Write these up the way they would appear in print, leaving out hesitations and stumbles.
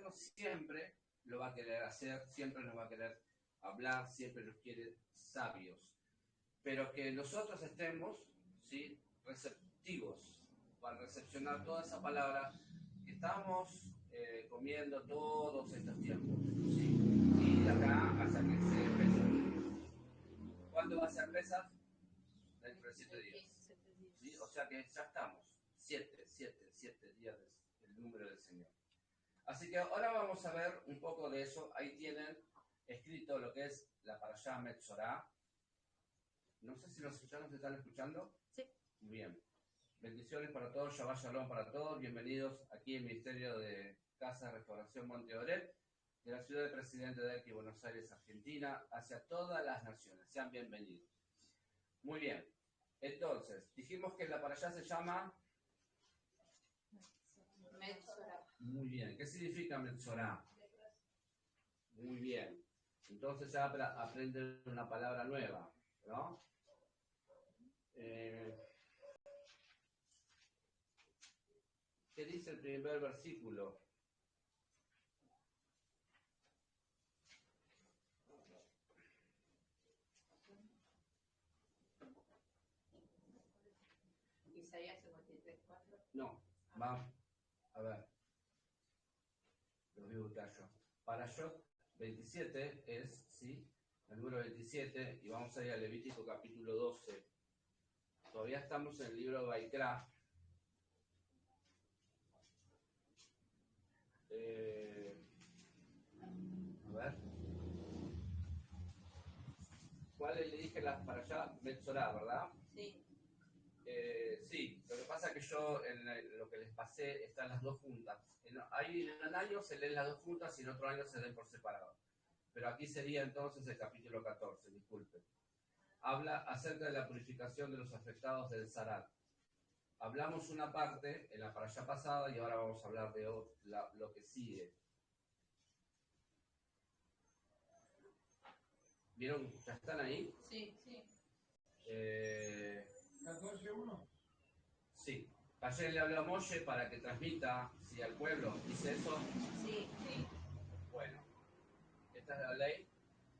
nosotros siempre lo va a querer hacer, siempre nos va a querer hablar, siempre nos quiere sabios. Pero que nosotros estemos, ¿sí?, receptivos para recepcionar toda esa palabra que estamos comiendo todos estos tiempos, ¿sí? Y de acá hasta que se Pesaj. ¿Cuándo va a ser Pesaj? Dentro de 7 días. ¿Sí? O sea que ya estamos. 7 días del número del Señor. Así que ahora vamos a ver un poco de eso. Ahí tienen escrito lo que es la Parashá Metzorah. No sé si los escucharon, ¿se están escuchando? Sí. Bien. Bendiciones para todos, Shabbat Shalom para todos. Bienvenidos aquí al Ministerio de Casa de Restauración Monte Oreb, de la ciudad de Presidente de aquí, Buenos Aires, Argentina, hacia todas las naciones. Sean bienvenidos. Muy bien. Entonces, dijimos que la parashá se llama Metzorah. Muy bien. ¿Qué significa Metzorah? Muy bien. Entonces ya aprenden una palabra nueva, ¿no? ¿Qué dice el primer versículo? Isaías 53:4. No, vamos a ver. Lo digo acá yo. Parashot 27 es, ¿sí?, el número 27, y vamos a ir a Levítico capítulo 12. Todavía estamos en el libro de Baikra. A ver. ¿Cuál le dije para allá? Metzorah, ¿verdad? Sí. Sí, lo que pasa es que yo en lo que les pasé están las dos juntas. En un año se leen las dos juntas y en otro año se leen por separado. Pero aquí sería entonces el capítulo 14, disculpen. Habla acerca de la purificación de los afectados del Zarat. Hablamos una parte en la parashá pasada y ahora vamos a hablar de lo que sigue. ¿Vieron? ¿Ya están ahí? Sí, sí. 14:1. Sí. Ayer le habló a Moshe para que transmita, ¿sí?, al pueblo. ¿Dice eso? Sí, sí. Bueno, esta es la ley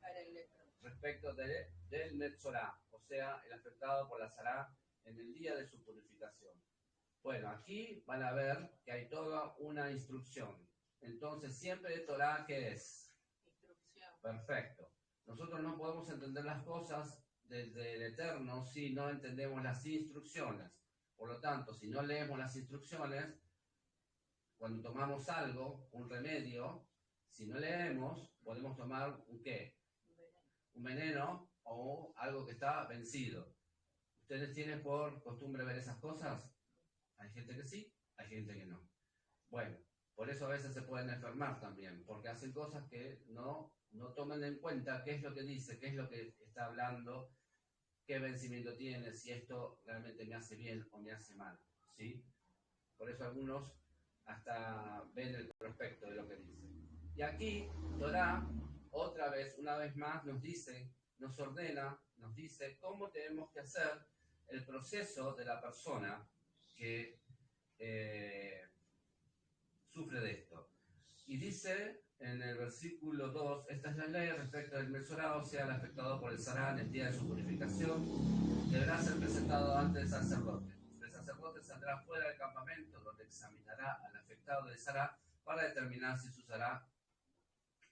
Para el lepro. respecto del Metzorah, o sea, el afectado por la Sará en el día de su purificación. Bueno, aquí van a ver que hay toda una instrucción. Entonces, siempre de Torah, ¿qué es? Instrucción. Perfecto. Nosotros no podemos entender las cosas desde el Eterno si no entendemos las instrucciones. Por lo tanto, si no leemos las instrucciones, cuando tomamos algo, un remedio, si no leemos, podemos tomar un ¿qué? Un veneno o algo que está vencido. ¿Ustedes tienen por costumbre ver esas cosas? Hay gente que sí, hay gente que no. Bueno, por eso a veces se pueden enfermar también, porque hacen cosas que no toman en cuenta qué es lo que dice, qué es lo que está hablando, qué vencimiento tiene, si esto realmente me hace bien o me hace mal, ¿sí? Por eso algunos hasta ven el prospecto de lo que dice. Y aquí, Torah, otra vez, una vez más, nos dice, nos ordena, nos dice cómo tenemos que hacer el proceso de la persona que sufre de esto. Y dice en el versículo 2, esta es la ley respecto del Metzorah, o sea, el afectado por el Sará en el día de su purificación, deberá ser presentado ante el sacerdote. El sacerdote saldrá fuera del campamento, donde examinará al afectado del Sará para determinar si su Sará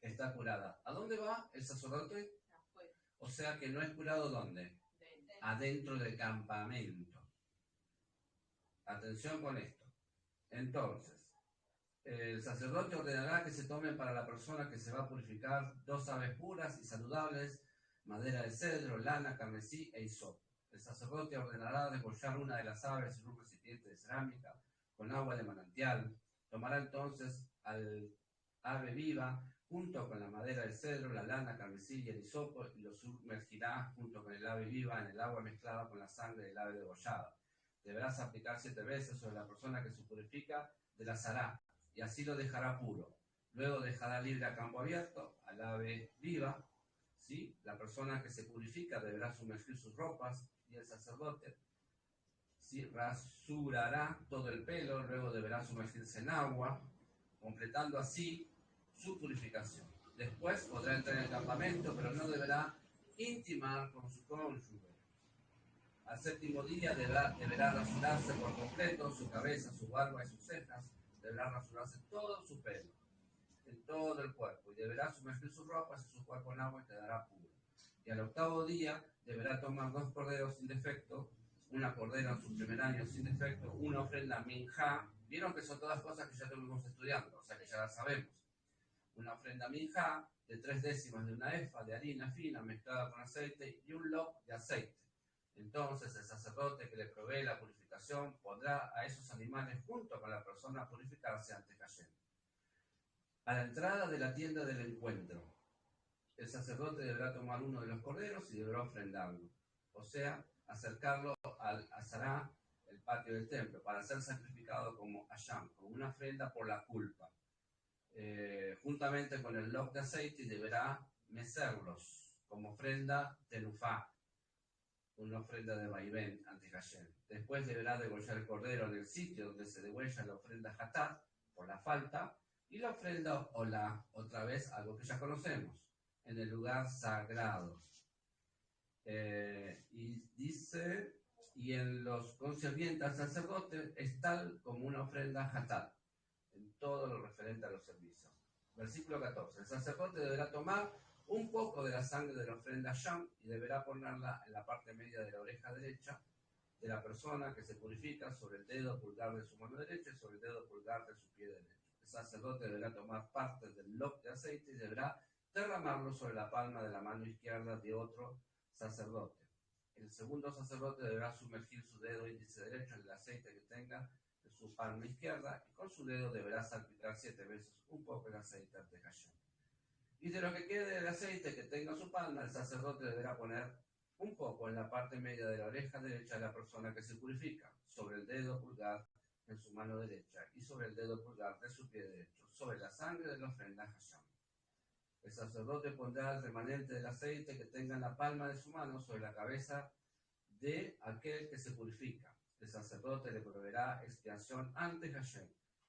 está curada. ¿A dónde va el sacerdote? Afuera. O sea que no es curado ¿dónde? Adentro del campamento. Atención con esto. Entonces, el sacerdote ordenará que se tomen para la persona que se va a purificar 2 aves puras y saludables, madera de cedro, lana, carmesí e hisopo. El sacerdote ordenará degollar una de las aves en un recipiente de cerámica con agua de manantial. Tomará entonces al ave viva junto con la madera de cedro, la lana, carmesí y el hisopo y lo sumergirá junto con el ave viva en el agua mezclada con la sangre del ave degollada. Deberás aplicar 7 veces sobre la persona que se purifica de la sará, y así lo dejará puro. Luego dejará libre a campo abierto al ave viva, ¿sí? La persona que se purifica deberá sumergir sus ropas y el sacerdote, ¿sí?, rasurará todo el pelo, luego deberá sumergirse en agua, completando así su purificación. Después podrá entrar en el campamento, pero no deberá intimar con su cónyuge. Al séptimo día deberá rasurarse por completo su cabeza, su barba y sus cejas. Deberá rasurarse todo su pelo, en todo el cuerpo, y deberá sumergir sus ropas y su cuerpo en agua y quedará puro. Y al octavo día deberá tomar 2 corderos sin defecto, una cordera en su primer año sin defecto, una ofrenda minjá. Vieron que son todas cosas que ya estuvimos estudiando, o sea que ya las sabemos. Una ofrenda minjá de 3/10 de una efa de harina fina mezclada con aceite y un lof de aceite. Entonces el sacerdote que le provee la purificación pondrá a esos animales junto con la persona a purificarse ante Hashem. A la entrada de la tienda del encuentro, el sacerdote deberá tomar uno de los corderos y deberá ofrendarlo, o sea, acercarlo al azará, el patio del templo, para ser sacrificado como asham, como una ofrenda por la culpa, juntamente con el lof de aceite, y deberá mecerlos como ofrenda tenufá, una ofrenda de vaivén ante Hashem. Después deberá degollar el cordero en el sitio donde se degüella la ofrenda hatat por la falta, y la ofrenda olá, otra vez algo que ya conocemos, en el lugar sagrado. Y dice, y en los concernientes al sacerdote es tal como una ofrenda hatat, en todo lo referente a los servicios. Versículo 14. El sacerdote deberá tomar un poco de la sangre de la ofrenda sham y deberá ponerla en la parte media de la oreja derecha de la persona que se purifica, sobre el dedo pulgar de su mano derecha y sobre el dedo pulgar de su pie derecho. El sacerdote deberá tomar parte del lof de aceite y deberá derramarlo sobre la palma de la mano izquierda de otro sacerdote. El segundo sacerdote deberá sumergir su dedo índice derecho en el aceite que tenga en su palma izquierda y con su dedo deberá salpicar 7 veces un poco de aceite ante Hashem. Y de lo que quede del aceite que tenga en su palma, el sacerdote deberá poner un poco en la parte media de la oreja derecha de la persona que se purifica, sobre el dedo pulgar en su mano derecha y sobre el dedo pulgar de su pie derecho, sobre la sangre de la ofrenda Hashem. El sacerdote pondrá el remanente del aceite que tenga en la palma de su mano sobre la cabeza de aquel que se purifica. El sacerdote le proveerá expiación ante Hashem.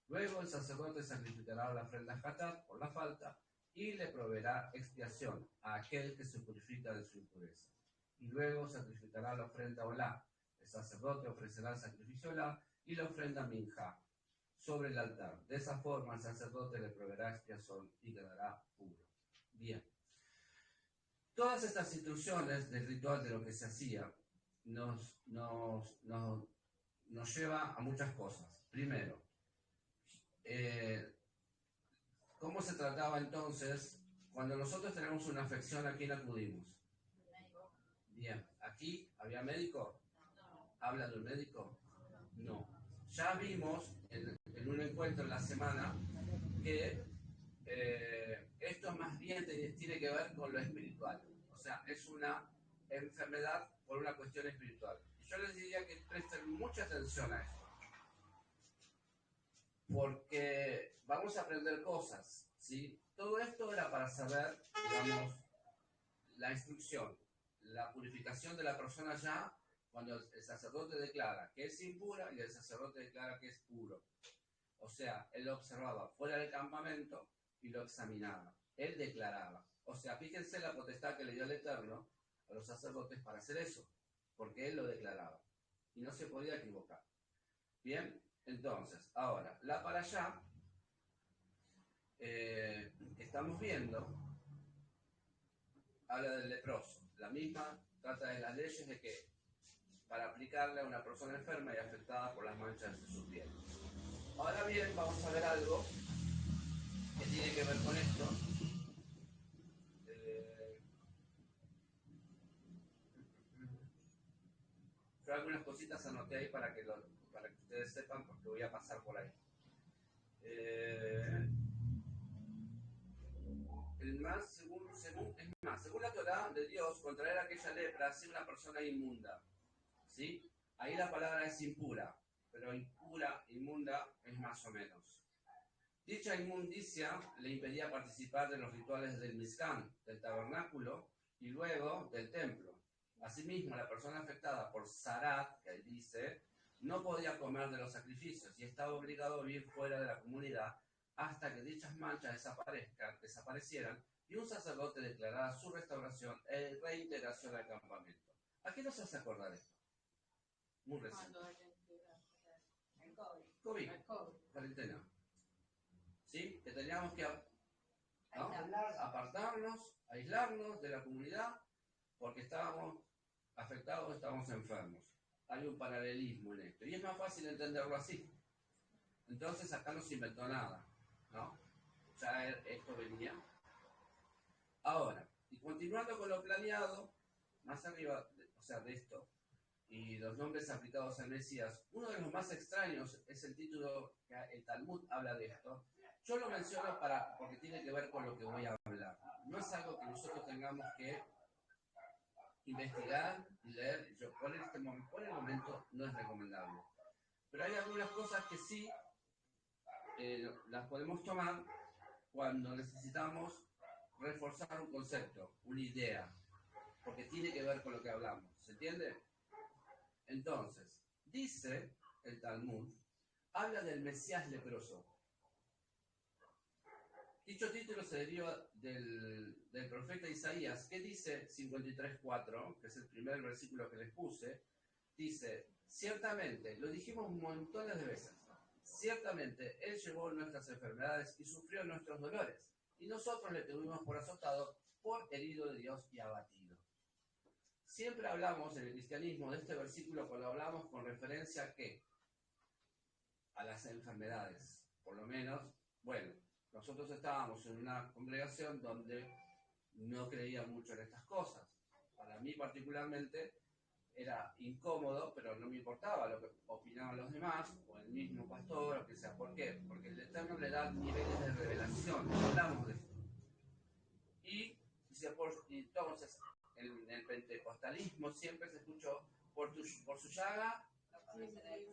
Luego el sacerdote sacrificará la ofrenda hatat por la falta y le proveerá expiación a aquel que se purifica de su impureza. Y luego sacrificará la ofrenda olá. El sacerdote ofrecerá el sacrificio olá y la ofrenda minjá sobre el altar. De esa forma el sacerdote le proveerá expiación y quedará puro. Bien. Todas estas instrucciones del ritual de lo que se hacía nos lleva a muchas cosas. Primero, ¿cómo se trataba entonces cuando nosotros tenemos una afección? ¿A quién acudimos? Bien, ¿aquí había médico? ¿Habla de un médico? No. Ya vimos en un encuentro en la semana que esto más bien tiene que ver con lo espiritual. O sea, es una enfermedad por una cuestión espiritual. Yo les diría que presten mucha atención a esto, porque vamos a aprender cosas, ¿sí? Todo esto era para saber, digamos, la instrucción, la purificación de la persona ya cuando el sacerdote declara que es impura y el sacerdote declara que es puro. O sea, él lo observaba fuera del campamento y lo examinaba. Él declaraba. O sea, fíjense la potestad que le dio el Eterno a los sacerdotes para hacer eso, porque él lo declaraba y no se podía equivocar. Bien, entonces, ahora, la para allá, estamos viendo, habla del leproso. La misma trata de las leyes de que para aplicarle a una persona enferma y afectada por las manchas de su piel. Ahora bien, vamos a ver algo que tiene que ver con esto. Yo algunas cositas anoté ahí para que ustedes sepan, porque voy a pasar por ahí. Según la Torá de Dios, contraer aquella lepra hace una persona inmunda. ¿Sí? Ahí la palabra es impura, pero impura, inmunda es más o menos. Dicha inmundicia le impedía participar de los rituales del Mizkan, del tabernáculo y luego del templo. Asimismo, la persona afectada por Sarat, que él dice, no podía comer de los sacrificios y estaba obligado a vivir fuera de la comunidad hasta que dichas manchas desaparecieran y un sacerdote declarara su restauración e reintegración al campamento. ¿A qué nos hace acordar esto? Muy reciente. El COVID. COVID, El COVID. cuarentena. ¿Sí? Que teníamos que ¿no? Aislarnos. apartarnos, aislarnos de la comunidad porque estábamos afectados, estábamos enfermos. Hay un paralelismo en esto y es más fácil entenderlo así. Entonces acá no se inventó nada, ¿no? Ya esto venía. Ahora, y continuando con lo planeado, más arriba, o sea, de esto, y los nombres aplicados al Mesías, uno de los más extraños es el título que el Talmud habla de esto. Yo lo menciono porque tiene que ver con lo que voy a hablar. No es algo que nosotros tengamos que investigar y leer. Por el momento no es recomendable. Pero hay algunas cosas que sí las podemos tomar cuando necesitamos reforzar un concepto, una idea, porque tiene que ver con lo que hablamos. ¿Se entiende? Entonces, dice el Talmud, habla del Mesías leproso. Dicho título se deriva del profeta Isaías, que dice 53:4, que es el primer versículo que les puse, dice, ciertamente, lo dijimos montones de veces, ciertamente Él llevó nuestras enfermedades y sufrió nuestros dolores, y nosotros le tuvimos por azotado, por herido de Dios y abatido. Siempre hablamos en el cristianismo de este versículo cuando hablamos con referencia a ¿qué? A las enfermedades, por lo menos, bueno, nosotros estábamos en una congregación donde no creía mucho en estas cosas. Para mí particularmente era incómodo, pero no me importaba lo que opinaban los demás, o el mismo pastor, o que sea. ¿Por qué? Porque el Eterno le da niveles de revelación, hablamos de esto. Y entonces, en el pentecostalismo siempre se escuchó, por su llaga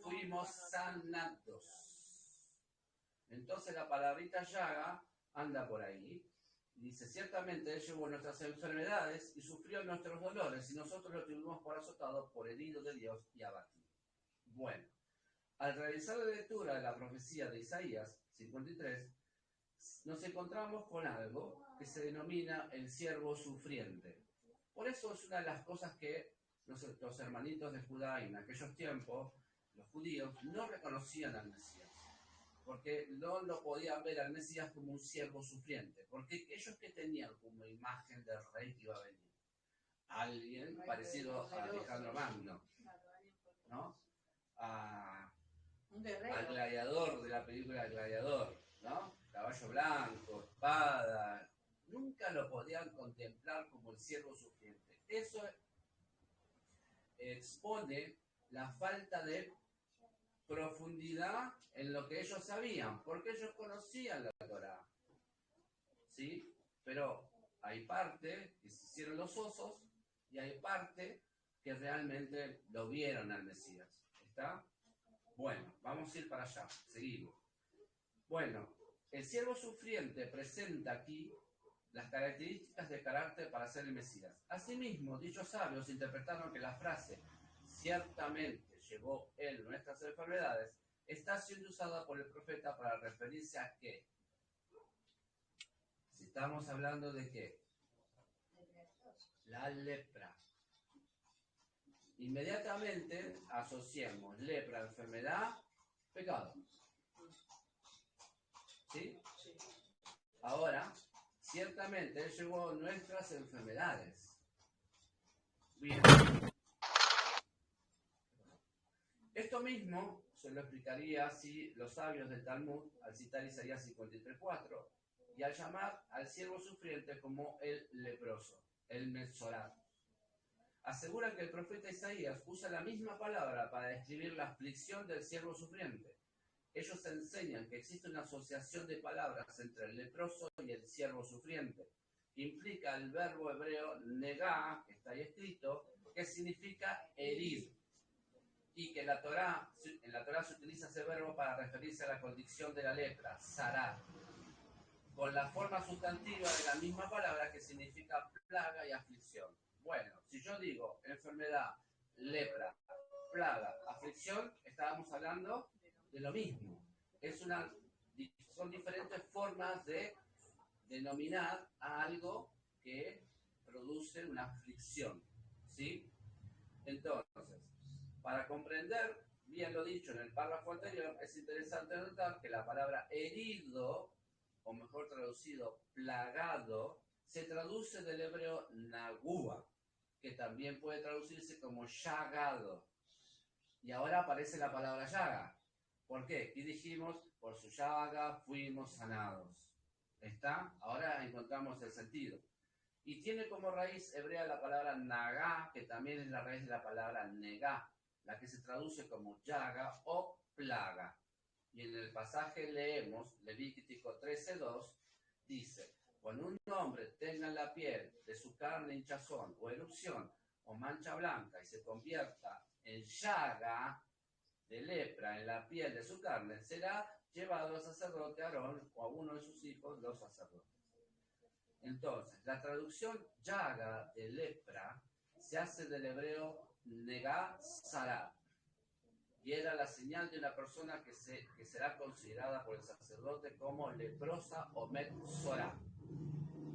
fuimos sanados. Entonces la palabrita llaga anda por ahí. Dice, ciertamente Él llevó nuestras enfermedades y sufrió nuestros dolores, y nosotros lo tuvimos por azotado, por herido de Dios y abatido. Bueno, al realizar la lectura de la profecía de Isaías 53, nos encontramos con algo que se denomina el siervo sufriente. Por eso es una de las cosas que los hermanitos de Judá en aquellos tiempos, los judíos, no reconocían al Mesías. Porque no lo podían ver al Mesías como un siervo sufriente, porque ellos que tenían como imagen del rey que iba a venir, alguien parecido a Alejandro Magno, ¿no? Al gladiador de la película Gladiador, ¿no? Caballo blanco, espada, nunca lo podían contemplar como el siervo sufriente. Eso expone la falta de profundidad en lo que ellos sabían, porque ellos conocían la Torá, ¿sí? Pero hay parte que se hicieron los osos y hay parte que realmente lo vieron al Mesías. ¿Está? Bueno, vamos a ir para allá, seguimos. Bueno, el siervo sufriente presenta aquí las características de carácter para ser el Mesías. Asimismo, dichos sabios interpretaron que la frase ciertamente llevó Él nuestras enfermedades está siendo usada por el profeta para referirse a qué. Si estamos hablando de qué, la lepra. Inmediatamente asociamos lepra, enfermedad, pecado. ¿Sí? Ahora, ciertamente Él llevó nuestras enfermedades. Bien. Esto mismo se lo explicaría así los sabios del Talmud al citar Isaías 53:4 y al llamar al siervo sufriente como el leproso, el Metzorat. Aseguran que el profeta Isaías usa la misma palabra para describir la aflicción del siervo sufriente. Ellos enseñan que existe una asociación de palabras entre el leproso y el siervo sufriente. Implica el verbo hebreo negá, que está ahí escrito, que significa herir. Y que en la Torá se utiliza ese verbo para referirse a la condición de la lepra, sará, con la forma sustantiva de la misma palabra que significa plaga y aflicción. Bueno, si yo digo enfermedad, lepra, plaga, aflicción, estábamos hablando de lo mismo. Es una son diferentes formas de denominar a algo que produce una aflicción, ¿sí? Entonces, para comprender bien lo dicho en el párrafo anterior, es interesante notar que la palabra herido, o mejor traducido, plagado, se traduce del hebreo nagúa, que también puede traducirse como llagado. Y ahora aparece la palabra llaga. ¿Por qué? Y dijimos, por su llaga fuimos sanados. ¿Está? Ahora encontramos el sentido. Y tiene como raíz hebrea la palabra nagá, que también es la raíz de la palabra negá, la que se traduce como llaga o plaga. Y en el pasaje leemos, Levítico 13:2, dice, cuando un hombre tenga en la piel de su carne hinchazón o erupción o mancha blanca y se convierta en llaga de lepra en la piel de su carne, será llevado al sacerdote Aarón o a uno de sus hijos, los sacerdotes. Entonces, la traducción llaga de lepra se hace del hebreo negá sará, y era la señal de una persona que será considerada por el sacerdote como leprosa o metzorá,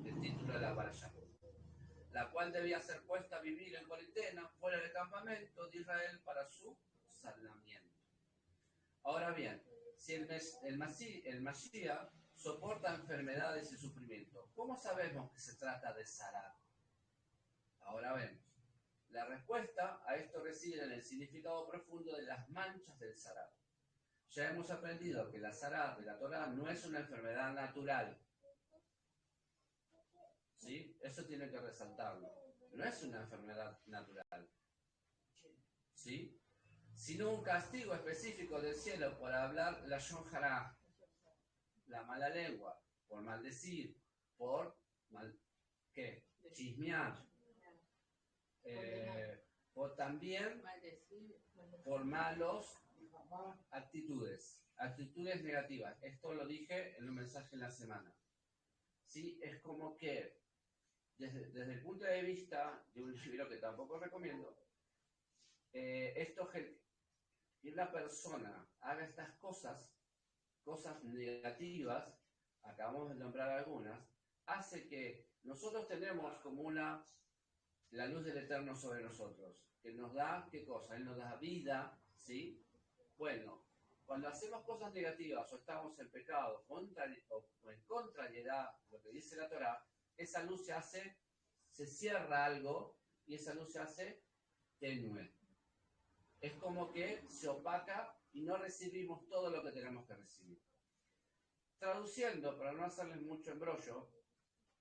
el título de la parashá, la cual debía ser puesta a vivir en cuarentena fuera del campamento de Israel para su sanamiento. Ahora bien, si el Mashiach soporta enfermedades y sufrimiento, ¿cómo sabemos que se trata de Sará? Ahora vemos. La respuesta a esto reside en el significado profundo de las manchas del Sará. Ya hemos aprendido que la Sará de la Torá no es una enfermedad natural. ¿Sí? Eso tiene que resaltarlo. No es una enfermedad natural. ¿Sí? Sino un castigo específico del cielo por hablar la Shon Hará, la mala lengua, por maldecir, por ¿qué? Chismear, o también por malos actitudes negativas. Esto lo dije en un mensaje en la semana. ¿Sí? Es como que desde el punto de vista de un libro que tampoco recomiendo, que una persona haga estas cosas negativas, acabamos de nombrar algunas, hace que nosotros tenemos como la luz del Eterno sobre nosotros, que nos da, ¿qué cosa? Él nos da vida, ¿sí? Bueno, cuando hacemos cosas negativas o estamos en pecado o en contrariedad lo que dice la Torá, esa luz se cierra algo y esa luz se hace tenue. Es como que se opaca y no recibimos todo lo que tenemos que recibir. Traduciendo, para no hacerles mucho embrollo,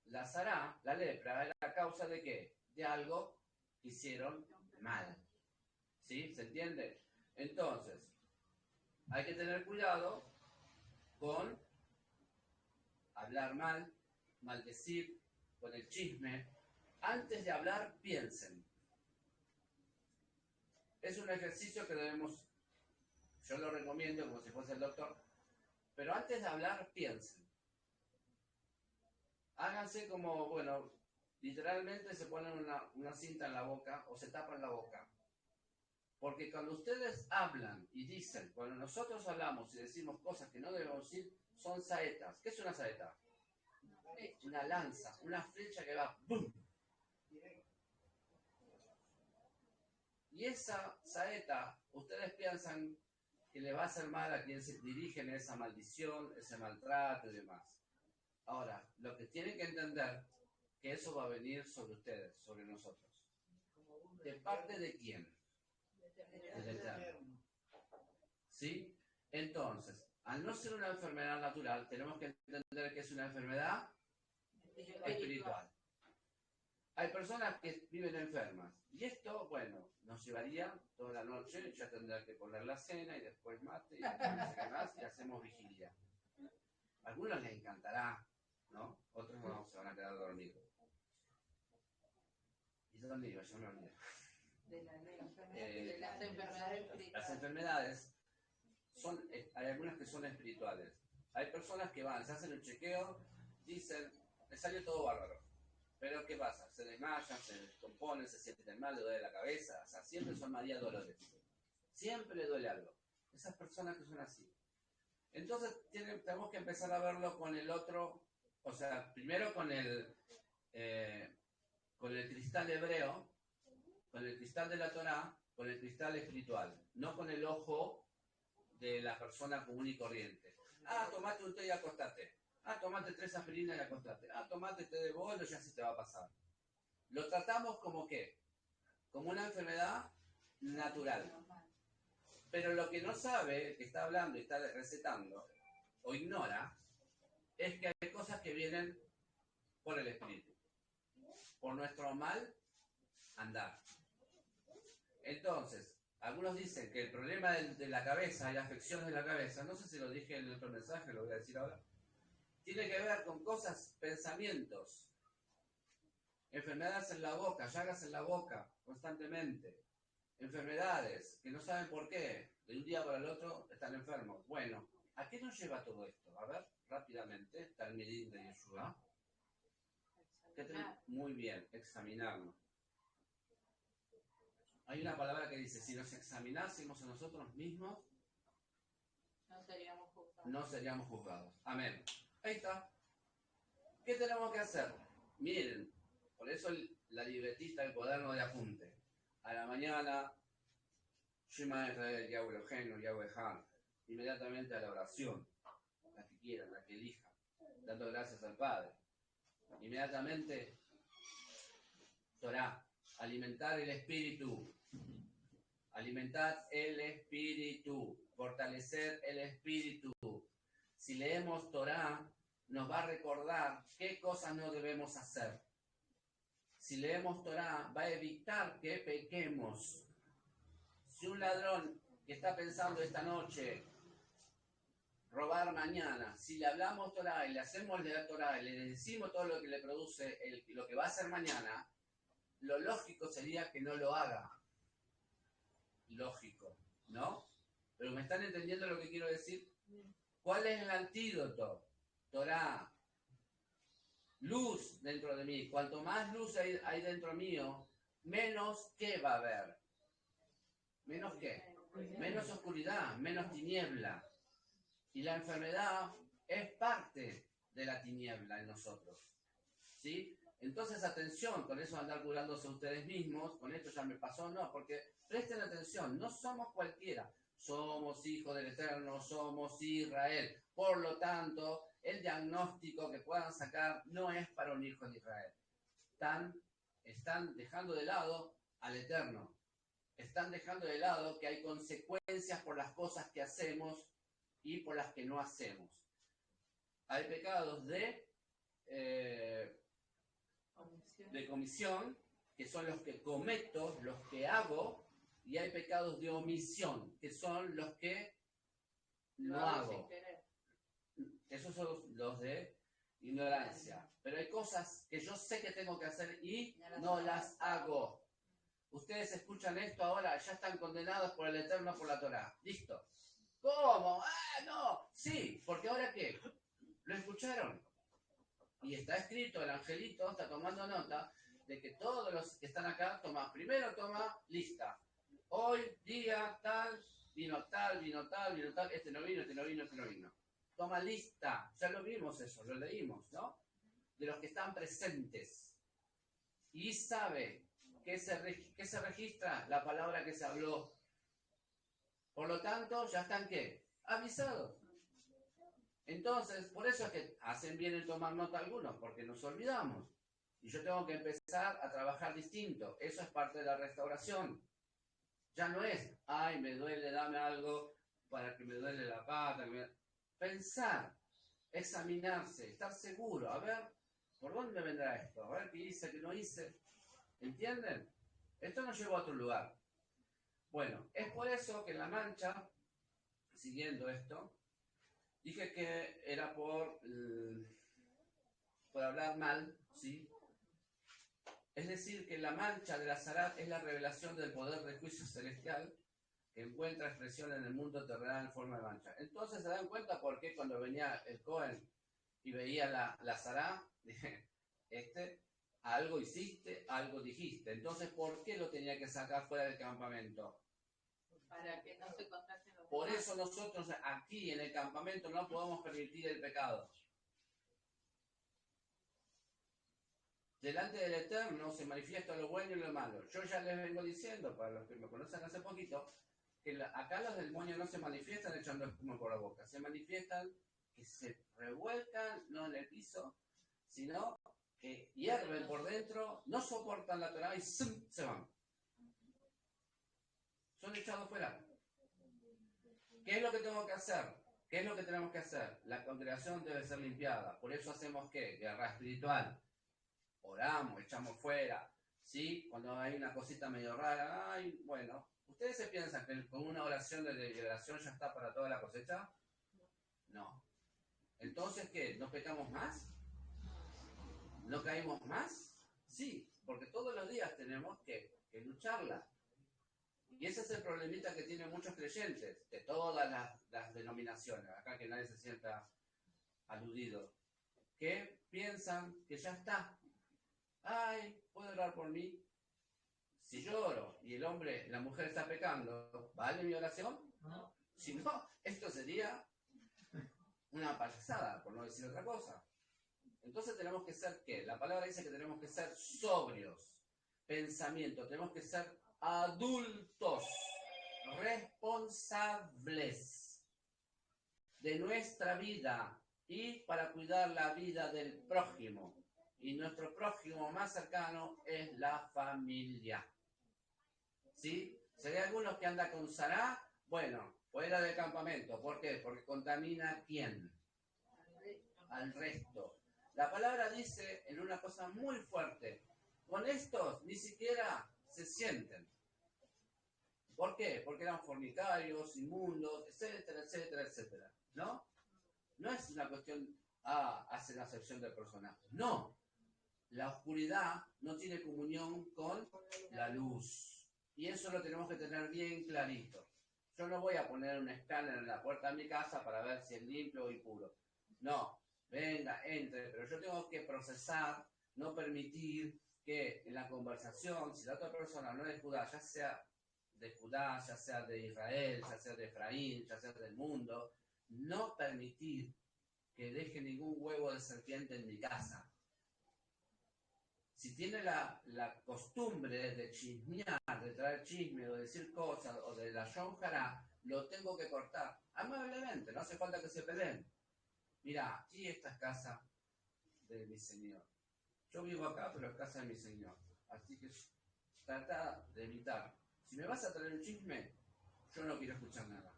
la sará, la lepra, era la causa de ¿qué? De algo que hicieron mal. ¿Sí? ¿Se entiende? Entonces, hay que tener cuidado con hablar mal, maldecir, con el chisme. Antes de hablar, piensen. Es un ejercicio que yo lo recomiendo como si fuese el doctor, pero antes de hablar, piensen. Háganse como, bueno, literalmente se ponen una cinta en la boca o se tapan la boca. Porque cuando ustedes hablan y dicen, cuando nosotros hablamos y decimos cosas que no debemos decir, son saetas. ¿Qué es una saeta? Una lanza, una flecha que va ¡bum! Y esa saeta, ustedes piensan que le va a hacer mal a quien se dirigen esa maldición, ese maltrato y demás. Ahora, lo que tienen que entender que eso va a venir sobre ustedes, sobre nosotros. ¿De parte de quién? Del Eterno. ¿Sí? Entonces, al no ser una enfermedad natural, tenemos que entender que es una enfermedad espiritual. Hay personas que viven enfermas. Y esto, bueno, nos llevaría toda la noche, ya tendrá que poner la cena y después mate y después no sé qué más y hacemos vigilia. A algunos les encantará, ¿no? Otros no, se van a quedar dormidos. ¿Y dónde iba? Yo me olvidé. De las enfermedades espirituales. Las enfermedades hay algunas que son espirituales. Hay personas que van, se hacen un chequeo, dicen, me salió todo bárbaro. Pero ¿qué pasa? Se desmayan, se descomponen, se sienten mal, le duele la cabeza. O sea, siempre son María Dolores. Siempre le duele algo. Esas personas que son así. Entonces tenemos que empezar a verlo con el otro, o sea, primero con el cristal hebreo, con el cristal de la Torá, con el cristal espiritual, no con el ojo de la persona común y corriente. Ah, tomate un té y acostate. Ah, tomate 3 aspirinas y acostate. Ah, tomate té de bolo, ya se te va a pasar. Lo tratamos como ¿qué? Como una enfermedad natural. Pero lo que no sabe, el que está hablando y está recetando, o ignora, es que hay cosas que vienen por el espíritu, por nuestro mal andar. Entonces, algunos dicen que el problema de la cabeza y las afecciones de la cabeza, no sé si lo dije en el otro mensaje, lo voy a decir ahora, tiene que ver con cosas, pensamientos, enfermedades en la boca, llagas en la boca constantemente, enfermedades que no saben por qué, de un día para el otro están enfermos. Bueno, ¿a qué nos lleva todo esto? A ver, rápidamente, Talmidim de Yeshua. Muy bien, examinarnos. Hay una palabra que dice, si nos examinásemos a nosotros mismos, no seríamos juzgados. Amén. Ahí está. ¿Qué tenemos que hacer? Miren, por eso la libretita, el cuaderno de apunte. A la mañana, Shema Israel, Yahweh Elohenu, Yahweh Han. Inmediatamente a la oración, la que quieran, la que elijan, dando gracias al Padre. Inmediatamente, Torah, alimentar el espíritu. Alimentar el espíritu, fortalecer el espíritu. Si leemos Torah, nos va a recordar qué cosas no debemos hacer. Si leemos Torah, va a evitar que pequemos. Si un ladrón que está pensando esta noche robar mañana, si le hablamos Torah y le hacemos leer Torah y le decimos todo lo que le produce lo que va a hacer mañana, lo lógico sería que no lo haga. Lógico, ¿no? Pero ¿me están entendiendo lo que quiero decir? ¿Cuál es el antídoto? Torah. Luz dentro de mí. Cuanto más luz hay dentro mío, menos ¿qué va a haber? ¿Menos qué? Menos oscuridad, menos tiniebla. Y la enfermedad es parte de la tiniebla en nosotros. ¿Sí? Entonces, atención, con eso andar curándose ustedes mismos, con esto ya me pasó, no, porque presten atención, no somos cualquiera, somos hijos del Eterno, somos Israel. Por lo tanto, el diagnóstico que puedan sacar no es para un hijo de Israel. Están dejando de lado al Eterno. Están dejando de lado que hay consecuencias por las cosas que hacemos y por las que no hacemos. Hay pecados de comisión, que son los que cometo, los que hago, y hay pecados de omisión, que son los que no hago. Esos son los de ignorancia. Pero hay cosas que yo sé que tengo que hacer y no las hago. Ustedes escuchan esto ahora, ya están condenados por el Eterno, por la Torá. Listo. ¿Cómo? ¡Ah, no! Sí, porque ahora ¿qué? ¿Lo escucharon? Y está escrito, el angelito está tomando nota de que todos los que están acá primero toma lista. Hoy, día, tal, vino tal, vino tal, vino tal, este no vino, este no vino, este no vino. Toma lista, ya lo vimos eso, lo leímos, ¿no? De los que están presentes. Y sabe que se registra la palabra que se habló. Por lo tanto, ya están ¿qué? Avisados. Entonces, por eso es que hacen bien en tomar nota algunos, porque nos olvidamos. Y yo tengo que empezar a trabajar distinto. Eso es parte de la restauración. Ya no es, ay, me duele, dame algo para que me duele la pata. Pensar, examinarse, estar seguro. A ver, ¿por dónde vendrá esto? A ver qué hice, qué no hice. ¿Entienden? Esto nos lleva a otro lugar. Bueno, es por eso que en La Mancha, siguiendo esto, dije que era por hablar mal, ¿sí? Es decir, que la mancha de la Zarat es la revelación del poder de juicio celestial que encuentra expresión en el mundo terrenal en forma de mancha. Entonces se dan cuenta por qué cuando venía el Cohen y veía la Zarat, dije, algo hiciste, algo dijiste. Entonces, ¿por qué lo tenía que sacar fuera del campamento? Para que no se contagien los Por demás. eso nosotros aquí en el campamento no podemos permitir el pecado. Delante del Eterno se manifiesta lo bueno y lo malo. Yo ya les vengo diciendo, para los que me conocen hace poquito, que acá los demonios no se manifiestan echando espuma por la boca, se manifiestan que se revuelcan, no en el piso, sino que hierven por dentro, no soportan la Torah y se van. Son echados fuera. ¿Qué es lo que tengo que hacer? ¿Qué es lo que tenemos que hacer? La congregación debe ser limpiada. Por eso hacemos ¿qué? Guerra espiritual. Oramos, echamos fuera. ¿Sí? Cuando hay una cosita medio rara, ay, bueno. ¿Ustedes se piensan que con una oración de liberación ya está para toda la cosecha? No. Entonces, ¿qué? ¿No pecamos más? ¿No caímos más? Sí, porque todos los días tenemos que lucharla. Y ese es el problemita que tienen muchos creyentes de todas las denominaciones, acá que nadie se sienta aludido, que piensan que ya está. Ay, ¿puedo orar por mí? Si yo oro y la mujer está pecando, ¿vale mi oración? No. Si no, esto sería una payasada, por no decir otra cosa. Entonces tenemos que ser, ¿qué? La palabra dice que tenemos que ser sobrios. Pensamiento, tenemos que ser adultos, responsables de nuestra vida y para cuidar la vida del prójimo. Y nuestro prójimo más cercano es la familia. ¿Sí? Si hay algunos que andan con Sará, bueno, fuera del campamento. ¿Por qué? Porque contamina ¿a quién? Al resto. La palabra dice en una cosa muy fuerte, con estos ni siquiera se sienten. ¿Por qué? Porque eran fornicarios, inmundos, etcétera, etcétera, etcétera. ¿No? No es una cuestión, hace la acepción del personaje. No. La oscuridad no tiene comunión con la luz. Y eso lo tenemos que tener bien clarito. Yo no voy a poner un escáner en la puerta de mi casa para ver si es limpio o impuro. No. Venga, entre, pero yo tengo que procesar, no permitir que en la conversación, si la otra persona no es de Judá, ya sea de Judá, ya sea de Israel, ya sea de Efraín, ya sea del mundo, no permitir que deje ningún huevo de serpiente en mi casa. Si tiene la costumbre de chismear, de traer chisme o de decir cosas o de la yonjara, lo tengo que cortar amablemente, no hace falta que se peleen. Mira, aquí esta es casa de mi señor. Yo vivo acá, pero es casa de mi señor. Así que trata de evitar. Si me vas a traer un chisme, yo no quiero escuchar nada.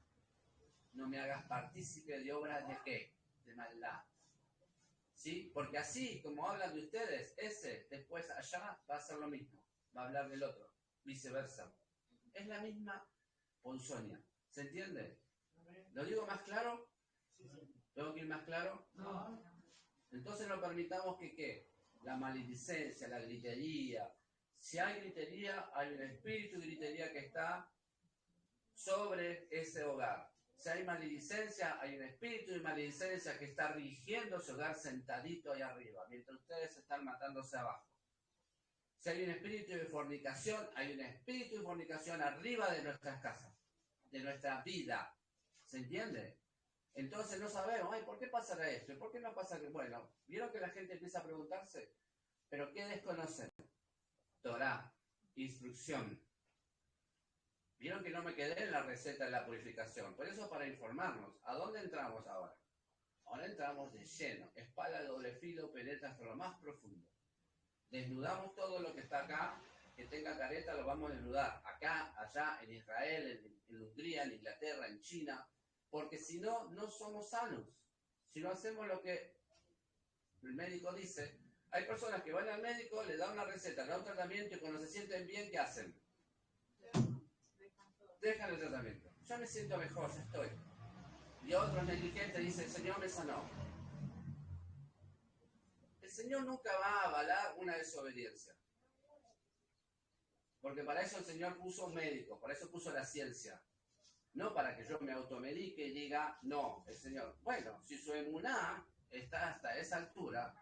No me hagas partícipe de obras de qué? De maldad. ¿Sí? Porque así como hablan de ustedes, ese después allá va a hacer lo mismo. Va a hablar del otro. Viceversa. Es la misma ponzoña. ¿Se entiende? ¿Lo digo más claro? ¿Tengo que ir más claro? No. Entonces no permitamos que ¿qué? La maledicencia, la gritería. Si hay gritería, hay un espíritu de gritería que está sobre ese hogar. Si hay maledicencia, hay un espíritu de maledicencia que está rigiendo ese hogar sentadito ahí arriba, mientras ustedes están matándose abajo. Si hay un espíritu de fornicación, hay un espíritu de fornicación arriba de nuestras casas, de nuestra vida. ¿Se entiende? Entonces no sabemos, ay, ¿por qué pasará esto? ¿Por qué no pasa que? Bueno, vieron que la gente empieza a preguntarse, ¿pero qué desconocen? Torah, instrucción. Vieron que no me quedé en la receta de la purificación. Por eso para informarnos. ¿A dónde entramos ahora? Ahora entramos de lleno. Espada de doble filo penetra hasta lo más profundo. Desnudamos todo lo que está acá, que tenga careta, lo vamos a desnudar. Acá, allá, en Israel, en Hungría, en Inglaterra, en China. Porque si no, no somos sanos. Si no hacemos lo que el médico dice, hay personas que van al médico, le dan una receta, le dan un tratamiento y cuando se sienten bien, ¿qué hacen? Dejan el tratamiento. Ya me siento mejor, ya estoy. Y otros negligentes dicen, el Señor me sanó. El Señor nunca va a avalar una desobediencia. Porque para eso el Señor puso médicos, para eso puso la ciencia. No para que yo me automedique y diga, no, el Señor. Bueno, si su emuná está hasta esa altura,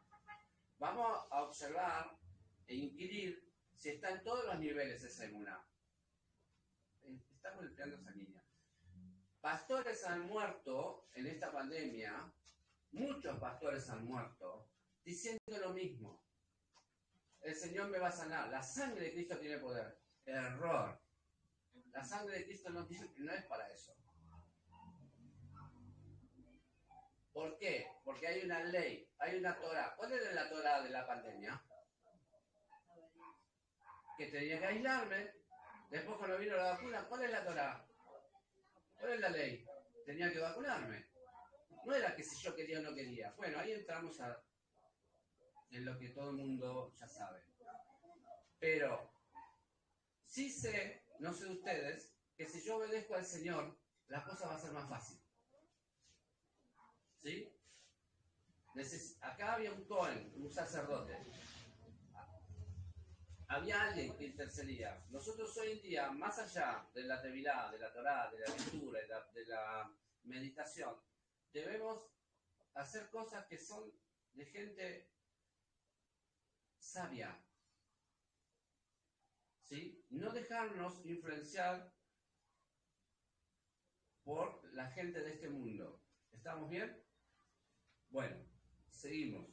vamos a observar e inquirir si está en todos los niveles esa emuná. estamos empleando esa línea. Pastores han muerto en esta pandemia, muchos pastores han muerto, diciendo lo mismo. El Señor me va a sanar, la sangre de Cristo tiene poder. Error. La sangre de Cristo no es para eso. ¿Por qué? Porque hay una ley, hay una Torah. ¿Cuál era la Torah de la pandemia? Que tenía que aislarme. Después cuando vino la vacuna, ¿cuál es la Torah? ¿Cuál es la ley? Tenía que vacunarme. No era que si yo quería o no quería. Bueno, ahí entramos en lo que todo el mundo ya sabe. Pero sí sé, no sé ustedes, que si yo obedezco al Señor, la cosa va a ser más fácil. ¿Sí? Acá había un Cohen, un sacerdote. Había alguien que intercedía. Nosotros hoy en día, más allá de la tevilá, de la Torá, de la lectura, de la meditación, debemos hacer cosas que son de gente sabia. ¿Sí? No dejarnos influenciar por la gente de este mundo. ¿Estamos bien? Bueno, seguimos.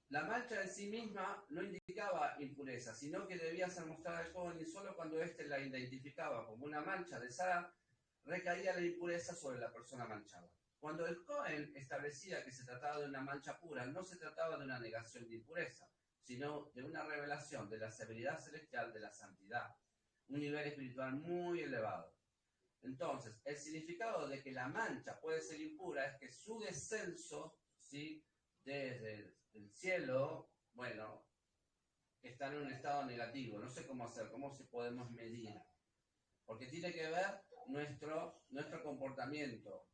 La mancha en sí misma no indicaba impureza, sino que debía ser mostrada al joven y solo cuando éste la identificaba como una mancha de Sara, recaía la impureza sobre la persona manchada. Cuando el Cohen establecía que se trataba de una mancha pura, no se trataba de una negación de impureza, sino de una revelación de la severidad celestial de la santidad, un nivel espiritual muy elevado. Entonces, el significado de que la mancha puede ser impura es que su descenso, ¿sí?, desde el cielo, bueno, está en un estado negativo. No sé cómo hacer, cómo se podemos medir. Porque tiene que ver nuestro comportamiento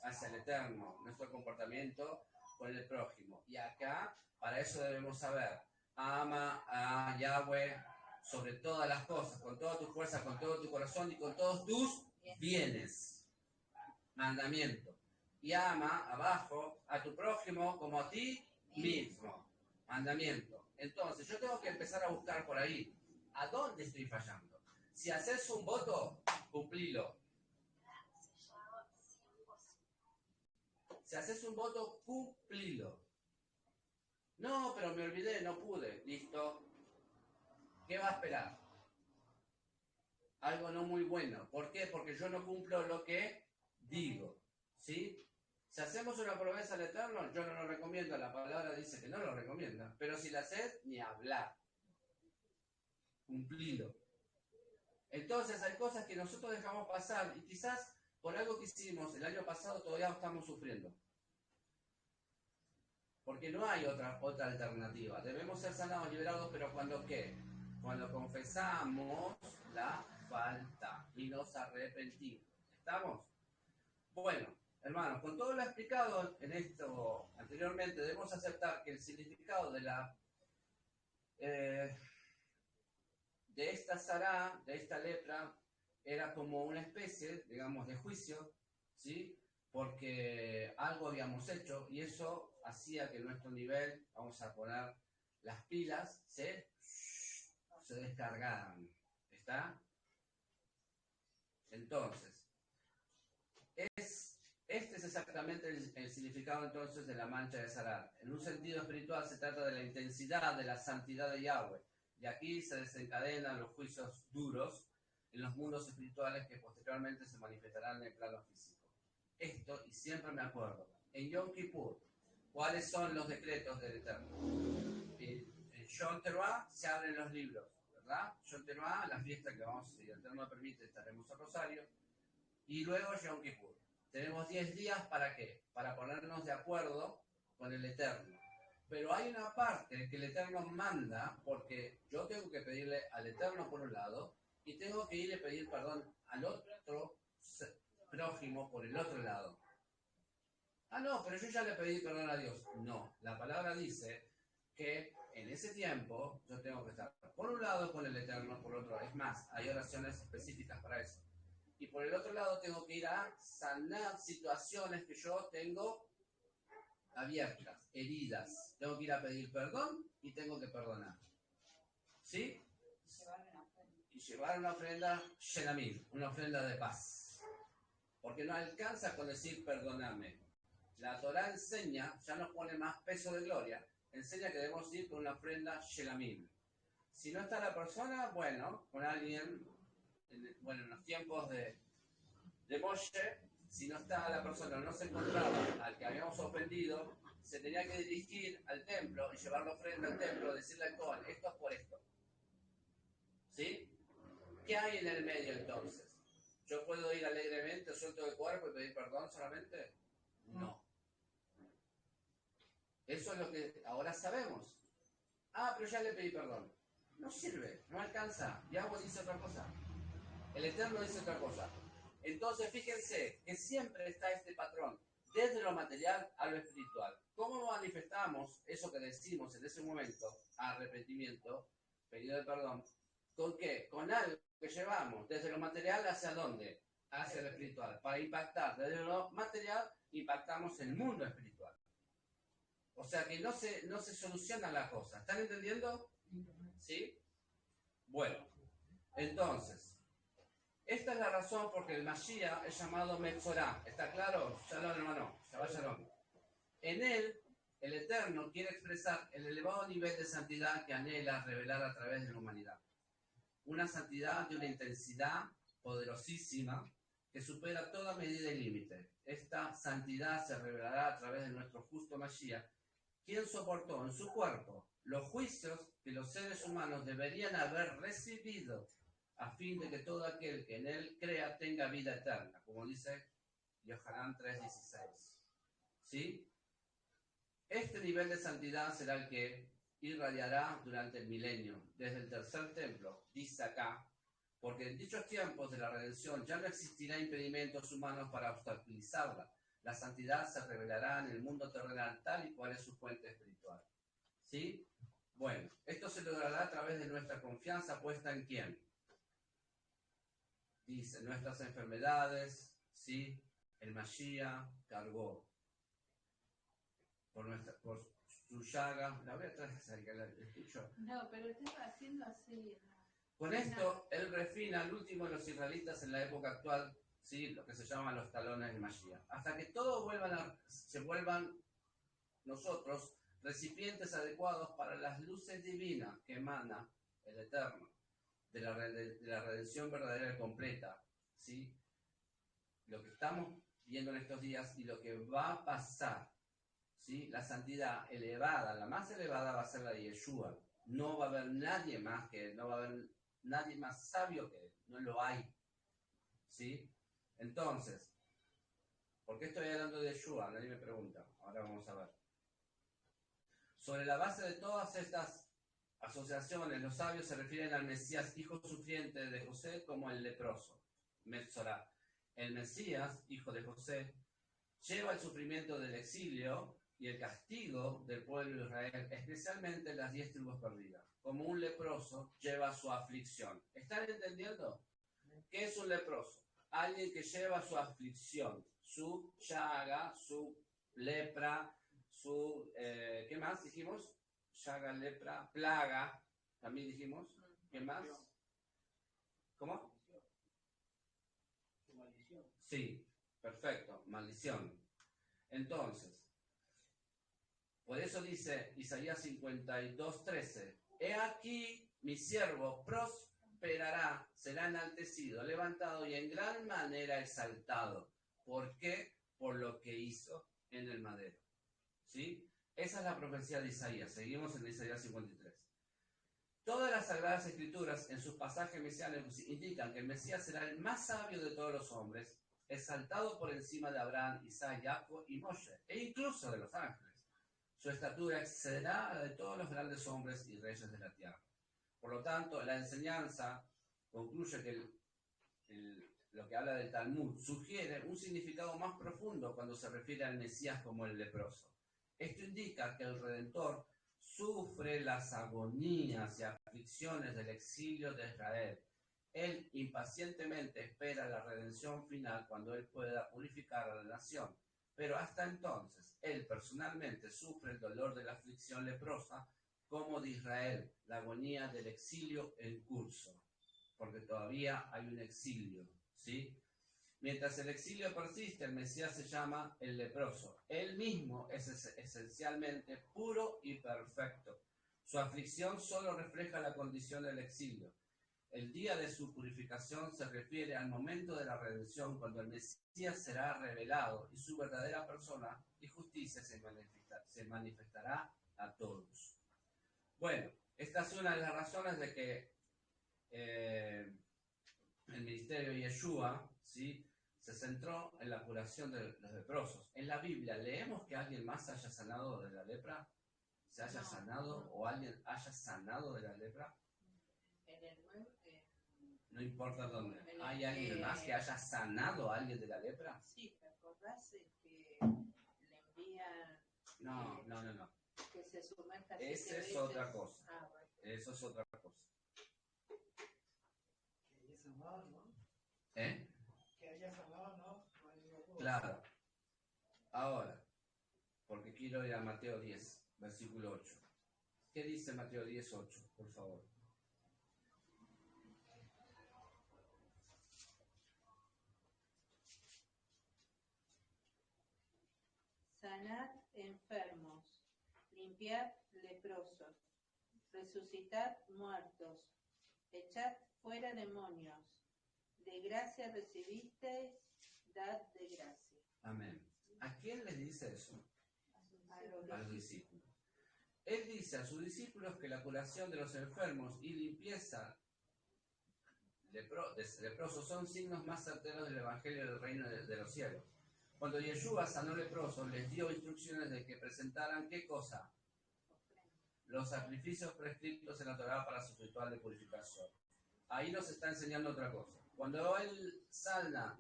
hacia el Eterno, nuestro comportamiento con el prójimo. Y acá, para eso debemos saber, ama a Yahweh sobre todas las cosas, con toda tu fuerza, con todo tu corazón y con todos tus bienes. Mandamiento. Y ama abajo a tu prójimo como a ti mismo. Mandamiento. Entonces, yo tengo que empezar a buscar por ahí. ¿A dónde estoy fallando? Si haces un voto, cumplilo. Si haces un voto, cumplilo. No, pero me olvidé, no pude. Listo. ¿Qué va a esperar? Algo no muy bueno. ¿Por qué? Porque yo no cumplo lo que digo. ¿Sí? Si hacemos una promesa al Eterno, yo no lo recomiendo. La palabra dice que no lo recomienda. Pero si la haces, ni hablar. Cumplilo. Entonces hay cosas que nosotros dejamos pasar y quizás por algo que hicimos el año pasado todavía estamos sufriendo. Porque no hay otra alternativa. Debemos ser sanados, liberados, pero ¿cuándo qué? Cuando confesamos la falta y nos arrepentimos. ¿Estamos? Bueno, hermanos, con todo lo explicado en esto anteriormente, debemos aceptar que el significado de esta sará, de esta lepra, era como una especie, digamos, de juicio, ¿sí? Porque algo habíamos hecho y eso hacía que nuestro nivel, vamos a poner las pilas, se descargaran. ¿Está? Entonces, este es exactamente el significado entonces de la mancha de Sará. En un sentido espiritual se trata de la intensidad de la santidad de Yahweh. Y aquí se desencadenan los juicios duros en los mundos espirituales que posteriormente se manifestarán en el plano físico. Esto, y siempre me acuerdo, en Yom Kippur, ¿cuáles son los decretos del Eterno? En Yom Teruah se abren los libros, ¿verdad? Yom Teruah, la fiesta que vamos, si el Eterno permite, estaremos a Rosario. Y luego Yom Kippur. Tenemos 10 días ¿para qué? Para ponernos de acuerdo con el Eterno. Pero hay una parte que el Eterno manda, porque yo tengo que pedirle al Eterno por un lado, y tengo que ir a pedir perdón al otro prójimo por el otro lado. Ah, no, pero yo ya le pedí perdón a Dios. No, la palabra dice que en ese tiempo yo tengo que estar por un lado con el Eterno, por otro. Es más, hay oraciones específicas para eso. Y por el otro lado tengo que ir a sanar situaciones que yo tengo abiertas, heridas. Tengo que ir a pedir perdón y tengo que perdonar. ¿Sí? Y llevar una ofrenda Shenamim, una ofrenda de paz. Porque no alcanza con decir perdóname. La Torá enseña, ya nos pone más peso de gloria, enseña que debemos ir con una ofrenda Shenamim. Si no está la persona, bueno, con alguien, bueno, en los tiempos de Moshe, si no está la persona, no se encontraba al que habíamos ofendido, se tenía que dirigir al templo y llevar la ofrenda al templo, decirle al Cohen, esto es por esto. ¿Sí? ¿Qué hay en el medio entonces? ¿Yo puedo ir alegremente, suelto de cuerpo y pedir perdón solamente? No. Eso es lo que ahora sabemos. Ah, pero ya le pedí perdón. No sirve, no alcanza. Yahweh dice otra cosa. El Eterno dice otra cosa. Entonces, fíjense que siempre está este patrón, desde lo material a lo espiritual. ¿Cómo manifestamos eso que decimos en ese momento, arrepentimiento, pedido de perdón? ¿Con qué? Con algo que llevamos desde lo material hacia dónde? Hacia lo espiritual. Para impactar desde lo material, impactamos el mundo espiritual. O sea que no se soluciona la cosa. ¿Están entendiendo? ¿Sí? Bueno, entonces, esta es la razón porque el Mashiach es llamado Metzorah. ¿Está claro? Shalom, hermano. Shabbat shalom. En él, el Eterno quiere expresar el elevado nivel de santidad que anhela revelar a través de la humanidad. Una santidad de una intensidad poderosísima que supera toda medida y límite. Esta santidad se revelará a través de nuestro justo Mashiach, quien soportó en su cuerpo los juicios que los seres humanos deberían haber recibido a fin de que todo aquel que en él crea tenga vida eterna, como dice Yohanan 3:16. ¿Sí? Este nivel de santidad será el que irradiará durante el milenio, desde el tercer templo, dice acá, porque en dichos tiempos de la redención ya no existirá impedimentos humanos para obstaculizarla. La santidad se revelará en el mundo terrenal tal y cual es su fuente espiritual. ¿Sí? Bueno, esto se logrará a través de nuestra confianza puesta en ¿quién? Dice, nuestras enfermedades, ¿sí? El Mashiach cargó por su llaga. La voy a traer, que la escucho. No, pero estaba haciendo así. Con esto, él refina al último de los israelitas en la época actual, ¿sí? Lo que se llaman los talones de Mashiach. Hasta que todos se vuelvan nosotros recipientes adecuados para las luces divinas que emana el Eterno, de la redención verdadera y completa, ¿sí? Lo que estamos viendo en estos días y lo que va a pasar, ¿sí? La santidad elevada, la más elevada va a ser la de Yeshua. No va a haber nadie más que él, no va a haber nadie más sabio que él, no lo hay, ¿sí? Entonces, ¿por qué estoy hablando de Yeshua? Nadie me pregunta, ahora vamos a ver. Sobre la base de todas estas asociaciones, los sabios se refieren al Mesías, hijo sufriente de José, como el leproso, Metzorah. El Mesías, hijo de José, lleva el sufrimiento del exilio y el castigo del pueblo de Israel, especialmente las 10 tribus perdidas. Como un leproso lleva su aflicción. ¿Están entendiendo? ¿Qué es un leproso? Alguien que lleva su aflicción, su llaga, su lepra, su, ¿qué más dijimos? Llaga, lepra, plaga, también dijimos. ¿Qué más? ¿Cómo? Maldición. Sí, perfecto, maldición. Entonces, por eso dice Isaías 52:13, he aquí mi siervo prosperará, será enaltecido, levantado y en gran manera exaltado. ¿Por qué? Por lo que hizo en el madero. ¿Sí? Esa es la profecía de Isaías. Seguimos en Isaías 53. Todas las Sagradas Escrituras en sus pasajes mesiánicos indican que el Mesías será el más sabio de todos los hombres, exaltado por encima de Abraham, Isaac, Jacob y Moshe, e incluso de los ángeles. Su estatura excederá a la de todos los grandes hombres y reyes de la tierra. Por lo tanto, la enseñanza concluye que lo que habla del Talmud sugiere un significado más profundo cuando se refiere al Mesías como el leproso. Esto indica que el Redentor sufre las agonías y aflicciones del exilio de Israel. Él impacientemente espera la redención final cuando él pueda purificar a la nación. Pero hasta entonces, él personalmente sufre el dolor de la aflicción leprosa como de Israel, la agonía del exilio en curso. porque todavía hay un exilio, ¿sí? Mientras el exilio persiste, el Mesías se llama el leproso. Él mismo es esencialmente puro y perfecto. Su aflicción solo refleja la condición del exilio. El día de su purificación se refiere al momento de la redención, cuando el Mesías será revelado y su verdadera persona y justicia se manifestará a todos. Bueno, esta es una de las razones de que el ministerio de Yeshua, ¿sí?, se centró en la curación de los leprosos. En la Biblia, ¿leemos que alguien más haya sanado de la lepra? ¿Se haya sanado o alguien haya sanado de la lepra? En el nuevo, No importa dónde. ¿Hay alguien más que haya sanado a alguien de la lepra? sí, ¿te acordás que le envían No. que se sumerja Esa 7 es veces? otra cosa. Bueno. Eso es otra cosa. Que haya sanado, ¿no? ¿Eh? Que haya sanado, ¿no? Claro. Ahora, porque quiero ir a Mateo 10, versículo 8. ¿Qué dice Mateo 10, 8, por favor? Sanad enfermos, limpiad leprosos, resucitad muertos, echad fuera demonios. De gracia recibisteis, dad de gracia. Amén. ¿A quién le dice eso? A A los discípulos. Él dice a sus discípulos que la curación de los enfermos y limpieza de leprosos son signos más certeros del Evangelio del Reino de los Cielos. Cuando Yeshua sanó leprosos, les dio instrucciones de que presentaran ¿qué cosa? Los sacrificios prescritos en la Torá para su ritual de purificación. Ahí nos está enseñando otra cosa. Cuando él sana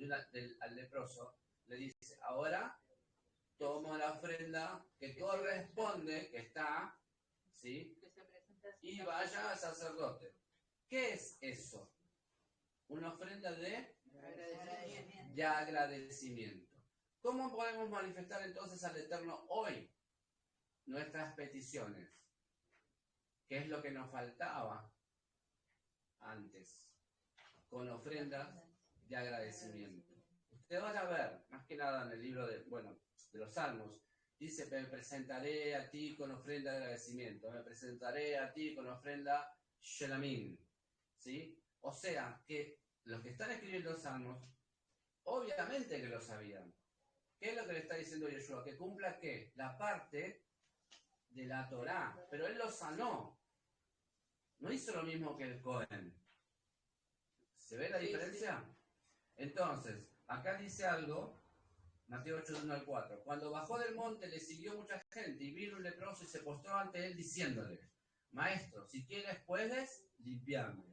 al leproso, le dice, ahora toma la ofrenda que corresponde, que está, ¿sí?, y vaya al sacerdote. ¿Qué es eso? Una ofrenda de agradecimiento. ¿Cómo podemos manifestar entonces al Eterno hoy nuestras peticiones? ¿Qué es lo que nos faltaba antes? Con ofrendas de agradecimiento. Usted van a ver, más que nada en el libro de los Salmos, dice, me presentaré a ti con ofrenda de agradecimiento, me presentaré a ti con ofrenda shelamim, ¿sí? O sea, que los que están escribiendo los Salmos, obviamente que lo sabían. ¿Qué es lo que le está diciendo Yeshua? Que cumpla ¿qué? La parte de la Torá, pero él lo sanó. No hizo lo mismo que el Cohen. ¿Se ve la diferencia? Sí. Entonces, acá dice algo, Mateo 8, 1 al 4. Cuando bajó del monte le siguió mucha gente y vino un leproso y se postró ante él diciéndole, Maestro, si quieres puedes limpiarme.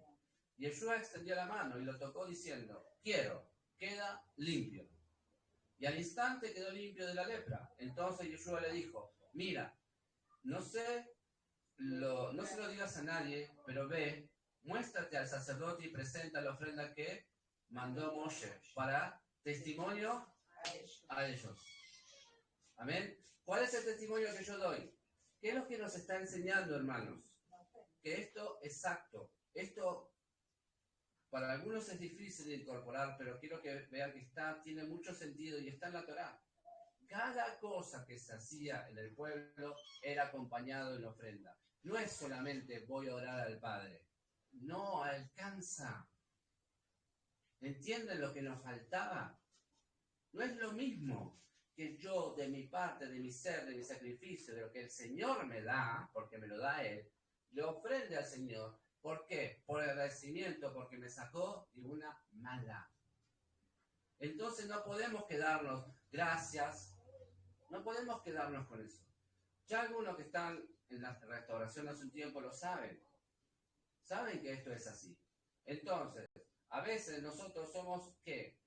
Y Yeshua extendió la mano y lo tocó diciendo, quiero, queda limpio. Y al instante quedó limpio de la lepra. Entonces Yeshua le dijo, mira, no se lo digas a nadie, pero ve, muéstrate al sacerdote y presenta la ofrenda que mandó Moshe para testimonio a ellos. Amén. ¿Cuál es el testimonio que yo doy? ¿Qué es lo que nos está enseñando, hermanos? Que esto exacto, esto para algunos es difícil de incorporar, pero quiero que vean que tiene mucho sentido y está en la Torá. Cada cosa que se hacía en el pueblo era acompañado en la ofrenda. No es solamente voy a orar al Padre. No alcanza. ¿Entienden lo que nos faltaba? No es lo mismo que yo, de mi parte, de mi ser, de mi sacrificio, de lo que el Señor me da, porque me lo da Él, le ofrende al Señor. ¿Por qué? Por agradecimiento, porque me sacó de una mala. Entonces no podemos quedarnos, gracias, no podemos quedarnos con eso. Ya algunos que están en la restauración hace un tiempo lo saben. Saben que esto es así. Entonces, a veces nosotros somos, ¿qué?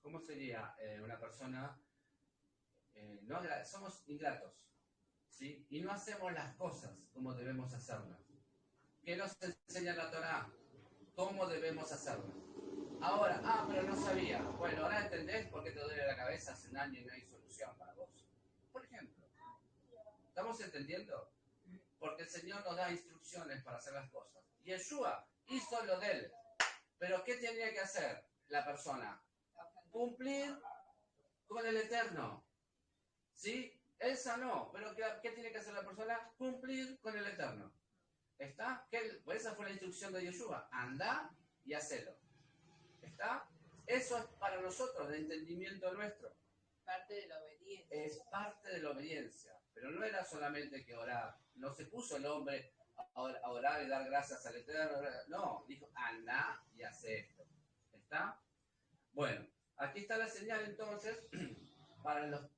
¿Cómo sería una persona? Somos ingratos, ¿sí? Y no hacemos las cosas como debemos hacerlas. ¿Qué nos enseña la Torá? ¿Cómo debemos hacerlas? Ahora, pero no sabía. Bueno, ahora entendés por qué te duele la cabeza hace un año y no hay solución para vos. Por ejemplo, ¿estamos entendiendo? Porque el Señor nos da instrucciones para hacer las cosas. Yeshua hizo lo de él. Pero ¿qué tenía que hacer la persona? Cumplir con el Eterno. ¿Sí? Él sanó, pero ¿qué tiene que hacer la persona? Cumplir con el Eterno. ¿Está? Pues esa fue la instrucción de Yeshua. Anda y hacelo. ¿Está? Eso es para nosotros, de entendimiento nuestro. Parte de la obediencia. Es parte de la obediencia. Pero no era solamente que orar. No se puso el hombre a orar y dar gracias al Eterno. No, dijo, anda y hace esto. ¿Está? Bueno, aquí está la señal entonces para los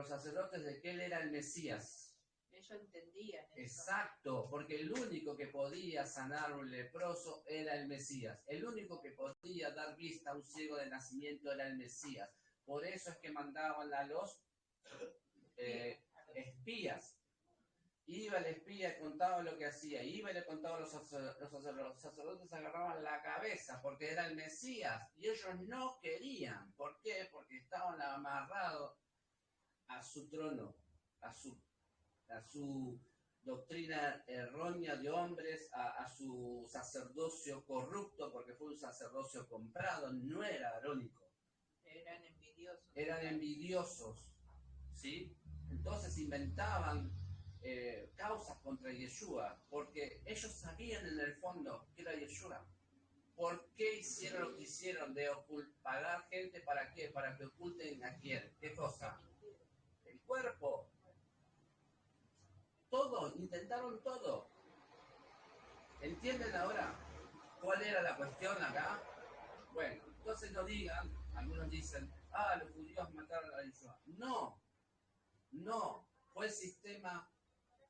sacerdotes de que él era el Mesías. Ellos entendían eso. Exacto, porque el único que podía sanar a un leproso era el Mesías. El único que podía dar vista a un ciego de nacimiento era el Mesías. Por eso es que mandaban a los espías. Iba el espía y contaba lo que hacía. Iba y le contaba a los sacerdotes. Los sacerdotes agarraban la cabeza porque era el Mesías. Y ellos no querían. ¿Por qué? Porque estaban amarrados a su trono, a su doctrina errónea de hombres, a su sacerdocio corrupto, porque fue un sacerdocio comprado, no era arónico. Eran envidiosos. Eran envidiosos, ¿sí? Entonces inventaban causas contra Yeshua, porque ellos sabían en el fondo que era Yeshua. ¿Por qué hicieron lo que hicieron de pagar gente? ¿Para qué? Para que oculten a quién. ¿Qué cosa? El cuerpo. Todo, intentaron todo. ¿Entienden ahora cuál era la cuestión acá? Bueno, entonces no digan, algunos dicen, los judíos mataron a Yeshua. No, fue el sistema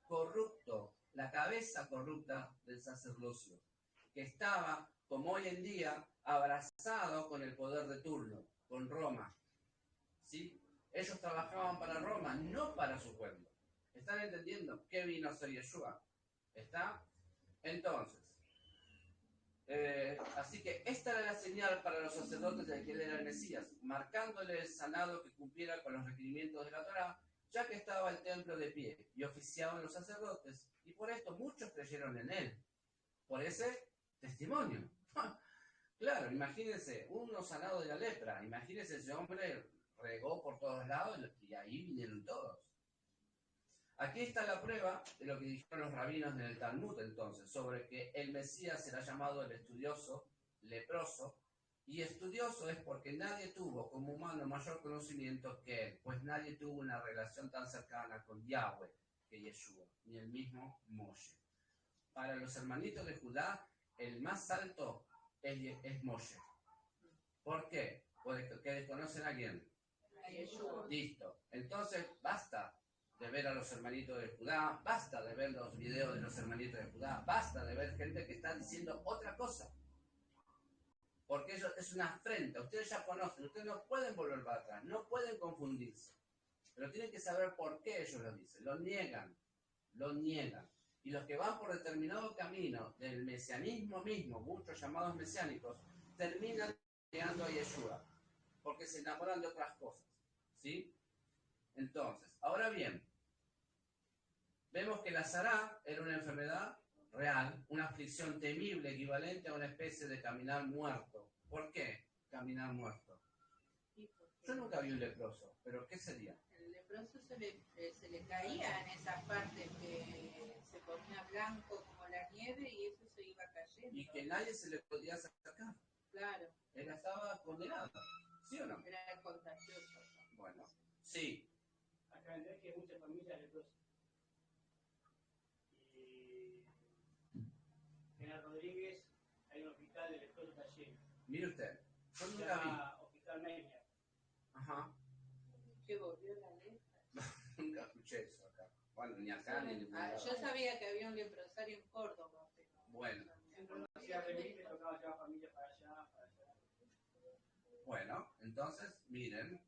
corrupto, la cabeza corrupta del sacerdocio, que estaba, como hoy en día, abrazado con el poder de turno, con Roma. ¿Sí? Ellos trabajaban para Roma, no para su pueblo. ¿Están entendiendo qué vino a hacer Yeshua? ¿Está? Entonces, así que esta era la señal para los sacerdotes de que él era el Mesías, marcándole el sanado que cumpliera con los requerimientos de la Torá, ya que estaba el templo de pie y oficiaban los sacerdotes, y por esto muchos creyeron en él, por ese testimonio. Claro, imagínense, uno sanado de la lepra, imagínense ese hombre regó por todos lados y ahí vinieron todos. Aquí está la prueba de lo que dijeron los rabinos en el Talmud entonces, sobre que el Mesías será llamado el estudioso, leproso, y estudioso es porque nadie tuvo como humano mayor conocimiento que él, pues nadie tuvo una relación tan cercana con Yahweh que Yeshua, ni el mismo Moshe. Para los hermanitos de Judá, el más alto es Moshe. ¿Por qué? Porque desconocen a quién. A Yeshua. Listo. Entonces, basta de ver a los hermanitos de Judá, basta de ver los videos de los hermanitos de Judá, basta de ver gente que está diciendo otra cosa. Porque eso es una afrenta. Ustedes ya conocen, ustedes no pueden volver para atrás, no pueden confundirse. Pero tienen que saber por qué ellos lo dicen. Lo niegan. Y los que van por determinado camino del mesianismo mismo, muchos llamados mesiánicos, terminan llegando a Yeshua, porque se enamoran de otras cosas. ¿Sí? Entonces, ahora bien, vemos que la Sará era una enfermedad real, una aflicción temible, equivalente a una especie de caminar muerto. ¿Por qué caminar muerto? Yo nunca vi un leproso, pero ¿qué sería? El leproso se le caía en esas partes que se ponía blanco como la nieve y eso se iba cayendo. Y que nadie se le podía acercar. Claro. Él estaba condenado, ¿sí o no? Era contagioso. Bueno, sí. Acá en que hay muchas familias leprosas. Y en Rodríguez hay un hospital de leprosos está lleno. Mire usted, yo Se nunca llama Hospital Menia. Ajá. ¿Qué volvió la lepra? Nunca escuché eso acá. Bueno, ni acá ni en ningún lado. Yo sabía que había un leprosario en Córdoba, pero... Bueno. Cuando hacía remil, me tocaba llevar familia para allá, para allá. Bueno, entonces, miren.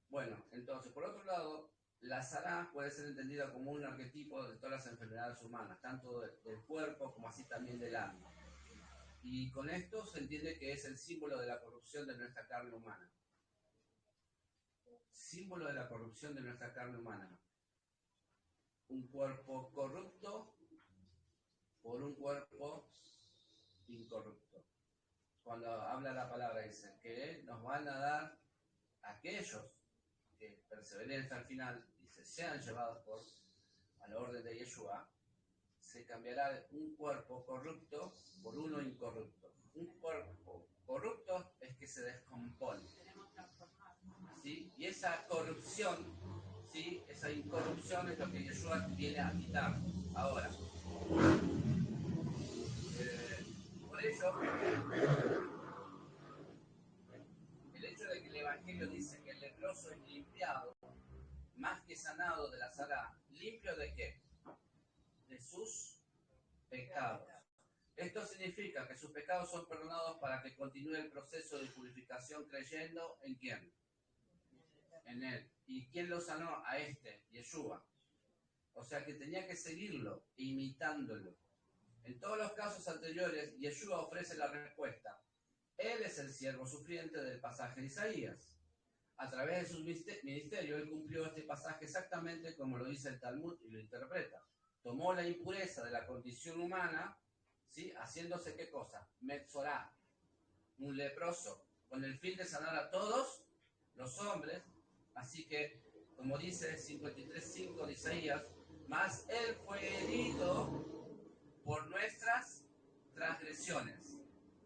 Bueno, entonces, por otro lado, la Sará puede ser entendida como un arquetipo de todas las enfermedades humanas, tanto del cuerpo como así también del alma. Y con esto se entiende que es el símbolo de la corrupción de nuestra carne humana. Símbolo de la corrupción de nuestra carne humana. un cuerpo corrupto por un cuerpo incorrupto. Cuando habla la palabra dice que nos van a dar aquellos que perseveren hasta el final y se sean llevados a la orden de Yeshua, se cambiará un cuerpo corrupto por uno incorrupto. Un cuerpo corrupto es que se descompone, ¿sí? Y esa corrupción, ¿sí? Esa incorrupción es lo que Yeshua viene a quitar ahora. Por ello, el hecho de que el Evangelio dice que el leproso es limpiado, más que sanado de la Sará, ¿limpio de qué? De sus pecados. Esto significa que sus pecados son perdonados para que continúe el proceso de purificación creyendo ¿en quién? En él. ¿Y quién lo sanó? A este, Yeshua. O sea que tenía que seguirlo, imitándolo. En todos los casos anteriores, Yeshua ofrece la respuesta. Él es el siervo sufriente del pasaje de Isaías. A través de su ministerio, él cumplió este pasaje exactamente como lo dice el Talmud y lo interpreta. Tomó la impureza de la condición humana, ¿sí? Haciéndose ¿qué cosa? Metzorá, un leproso, con el fin de sanar a todos los hombres. Así que, como dice 53:5 de Isaías, mas él fue herido por nuestras transgresiones,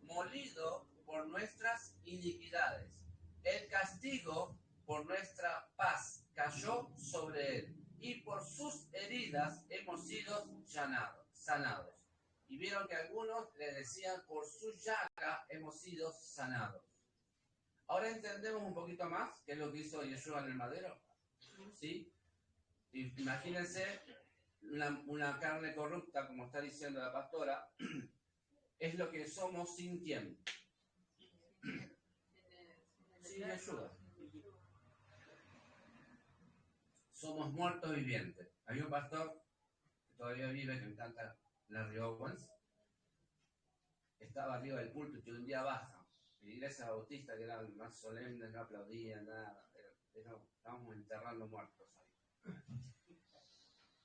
molido por nuestras iniquidades. El castigo por nuestra paz cayó sobre él, y por sus heridas hemos sido sanados. Y vieron que algunos le decían, por su llaga hemos sido sanados. Ahora entendemos un poquito más qué es lo que hizo Yeshua en el madero, ¿sí? Imagínense una carne corrupta, como está diciendo la pastora, es lo que somos sin quién. Sin Yeshua. Somos muertos vivientes. Hay un pastor que todavía vive, que me encanta, Larry Owens. Estaba arriba del púlpito y un día baja. En la iglesia bautista, que eran más solemnes, no aplaudían, nada. Estábamos enterrando muertos ahí.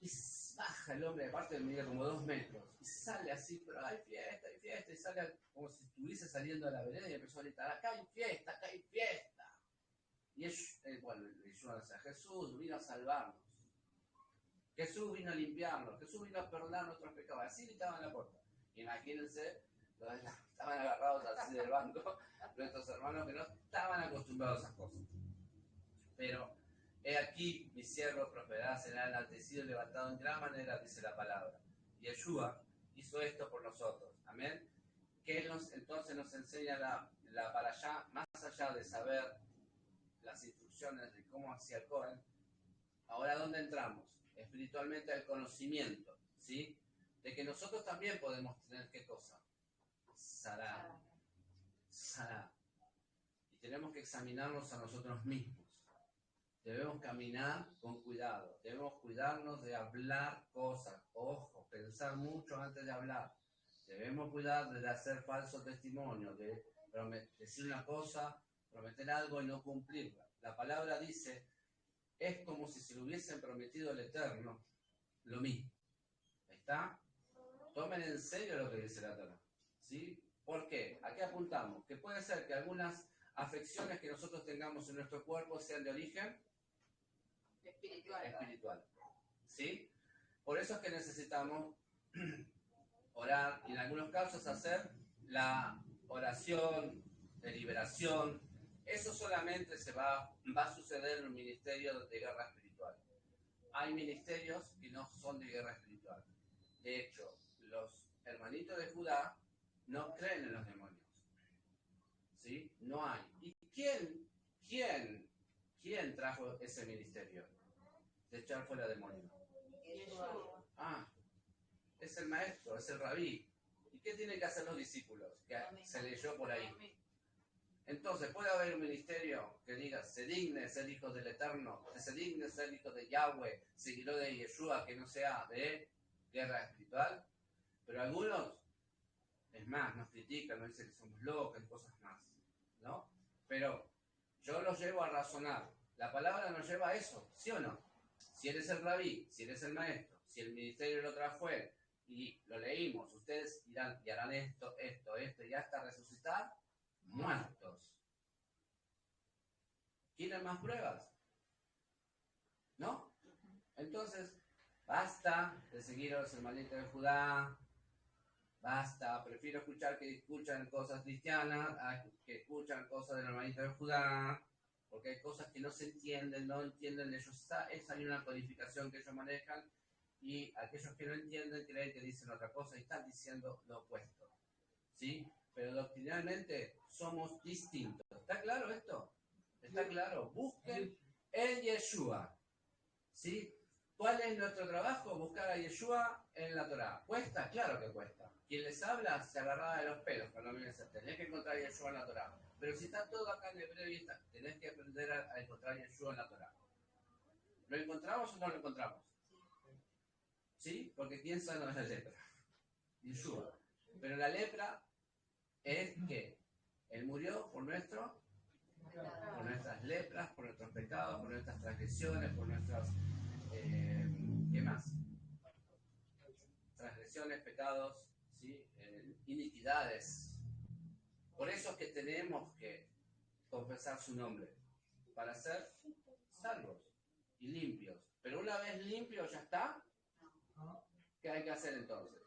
Y baja el hombre, aparte de medir como 2 metros, y sale así, pero hay fiesta, y sale como si estuviese saliendo de la vereda y empezó a gritar, acá hay fiesta, acá hay fiesta. Y bueno, le dijeron a Jesús vino a salvarnos. Jesús vino a limpiarnos, Jesús vino a perdonar nuestros pecados. Así gritaban en la puerta. Imagínense, estaban agarrados así del banco, nuestros hermanos que no estaban acostumbrados a esas cosas. Pero he aquí, mi siervo prosperará, será enaltecido y levantado en gran manera, dice la palabra. Y Yeshua hizo esto por nosotros. Amén. Que entonces nos enseña la para allá, más allá de saber las instrucciones de cómo hacía el Cohen. Ahora, ¿dónde entramos? Espiritualmente al conocimiento, ¿sí? De que nosotros también podemos tener, ¿qué cosa? Sará. Y tenemos que examinarnos a nosotros mismos. Debemos caminar con cuidado. Debemos cuidarnos de hablar cosas. Ojo, pensar mucho antes de hablar. Debemos cuidar de hacer falso testimonio, de decir una cosa, prometer algo y no cumplirla. La palabra dice, es como si se lo hubiesen prometido el Eterno, lo mismo. ¿Está? Tomen en serio lo que dice la Torá, ¿sí? ¿Por qué? ¿A qué apuntamos? Que puede ser que algunas afecciones que nosotros tengamos en nuestro cuerpo sean de origen espiritual. ¿Sí? Por eso es que necesitamos orar y en algunos casos hacer la oración de liberación. Eso solamente va a suceder en un ministerio de guerra espiritual. Hay ministerios que no son de guerra espiritual. De hecho, los hermanitos de Judá no creen en los demonios. ¿Sí? No hay. ¿Y quién trajo ese ministerio? De echar fuera demonios. Es el maestro, es el rabí. ¿Y qué tienen que hacer los discípulos? Que se leyó por ahí. Entonces, puede haber un ministerio que diga, se digne ser hijos del Eterno, que se digne ser hijos de Yahweh, seguidor de Yeshua, que no sea de guerra espiritual. Pero algunos, es más, nos critican, nos dicen que somos locos y cosas más, ¿no? Pero yo los llevo a razonar. La palabra nos lleva a eso, ¿sí o no? Si eres el rabí, si eres el maestro, si el ministerio de la Torah fue y lo leímos, ustedes irán y harán esto, esto, esto, y hasta resucitar muertos. ¿Quieren más pruebas? ¿No? Entonces, basta de seguir a los hermanitos de Judá, basta, prefiero escuchar que escuchan cosas cristianas a que escuchan cosas del hermanito de Judá, porque hay cosas que no se entienden, no entienden ellos, esa hay una codificación que ellos manejan, y aquellos que no entienden creen que dicen otra cosa y están diciendo lo opuesto, ¿sí? Pero doctrinalmente somos distintos. ¿Está claro esto? ¿Está claro? Busquen el Yeshua, ¿sí? ¿Cuál es nuestro trabajo? Buscar a Yeshua en la Torá. ¿Cuesta? Claro que cuesta. Quien les habla se agarraba de los pelos cuando me dice, tenés que encontrar a Yeshua en la Torá. Pero si está todo acá en hebreo y está, tenés que aprender a encontrar a Yeshua en la Torá. ¿Lo encontramos o no lo encontramos? ¿Sí? Porque ¿quién sana la lepra? Yeshua. Pero la lepra es que Él murió por nuestras lepras, por nuestros pecados, por nuestras transgresiones, por nuestras... ¿qué más? Transgresiones, pecados, ¿sí? Iniquidades. Por eso es que tenemos que confesar su nombre, para ser salvos y limpios. Pero una vez limpios, ¿ya está? ¿Qué hay que hacer entonces?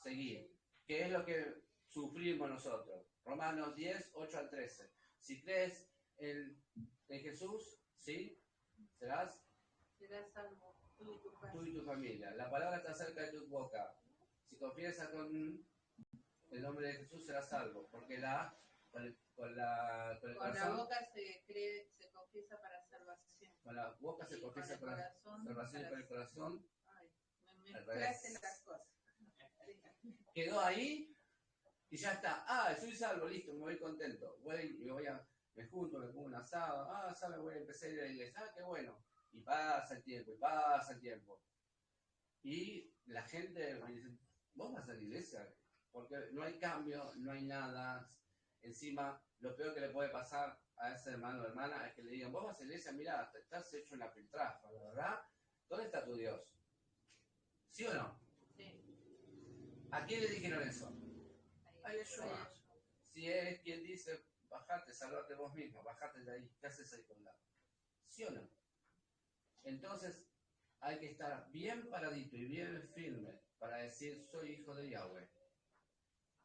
Seguir. ¿Qué es lo que sufrimos nosotros? Romanos 10, 8 al 13. Si crees en Jesús, ¿sí? Serás salvo tú y tu familia. La palabra está cerca de tu boca. Si confiesas con el nombre de Jesús, serás salvo. Porque con el corazón, la boca se confiesa para salvación. Con la boca se confiesa para salvación y con el corazón. Ay, me mezclaste las cosas. Quedó ahí y ya está. Soy salvo, listo, me voy contento. Me junto, me pongo un asado. ¿Sabes? Voy a empezar a ir a la iglesia. Qué bueno. Y pasa el tiempo, y pasa el tiempo. Y la gente me dice, ¿vos vas a la iglesia? Porque no hay cambio, no hay nada. Encima, lo peor que le puede pasar a ese hermano o hermana es que le digan, vos vas a la iglesia, mira, te estás hecho una piltrafa, ¿verdad? ¿Dónde está tu Dios? ¿Sí o no? Sí. ¿A quién le dijeron eso? A Yeshua. Si es quien dice, bajate, salvate vos mismo, bajate de ahí, ¿qué haces ahí con la? ¿Sí o no? Entonces, hay que estar bien paradito y bien firme para decir, soy hijo de Yahweh.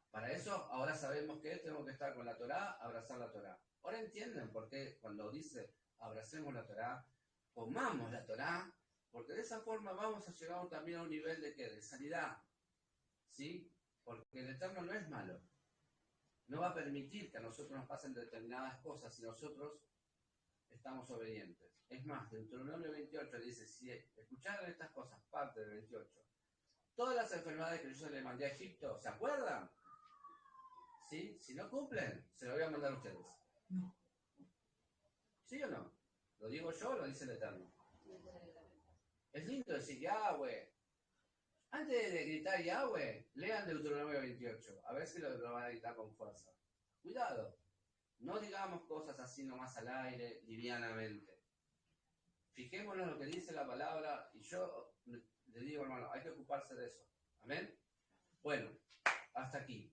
Para eso, ahora sabemos que tenemos que estar con la Torá, abrazar la Torá. Ahora entienden por qué cuando dice, abracemos la Torá, comamos la Torá, porque de esa forma vamos a llegar también a un nivel de ¿qué? De sanidad. ¿Sí? Porque el Eterno no es malo. No va a permitir que a nosotros nos pasen determinadas cosas si nosotros estamos obedientes. Es más, Deuteronomio 28 dice, si escucharan estas cosas, parte del 28, todas las enfermedades que yo le mandé a Egipto, ¿se acuerdan? ¿Sí? Si no cumplen, se lo voy a mandar a ustedes. ¿Sí o no? ¿Lo digo yo o lo dice el Eterno? Es lindo decir Yahweh. Antes de gritar Yahweh, lean Deuteronomio 28, a ver si lo van a gritar con fuerza. Cuidado, no digamos cosas así nomás al aire, livianamente. Fijémonos en lo que dice la palabra y yo le digo, hermano, hay que ocuparse de eso. ¿Amén? Bueno, hasta aquí.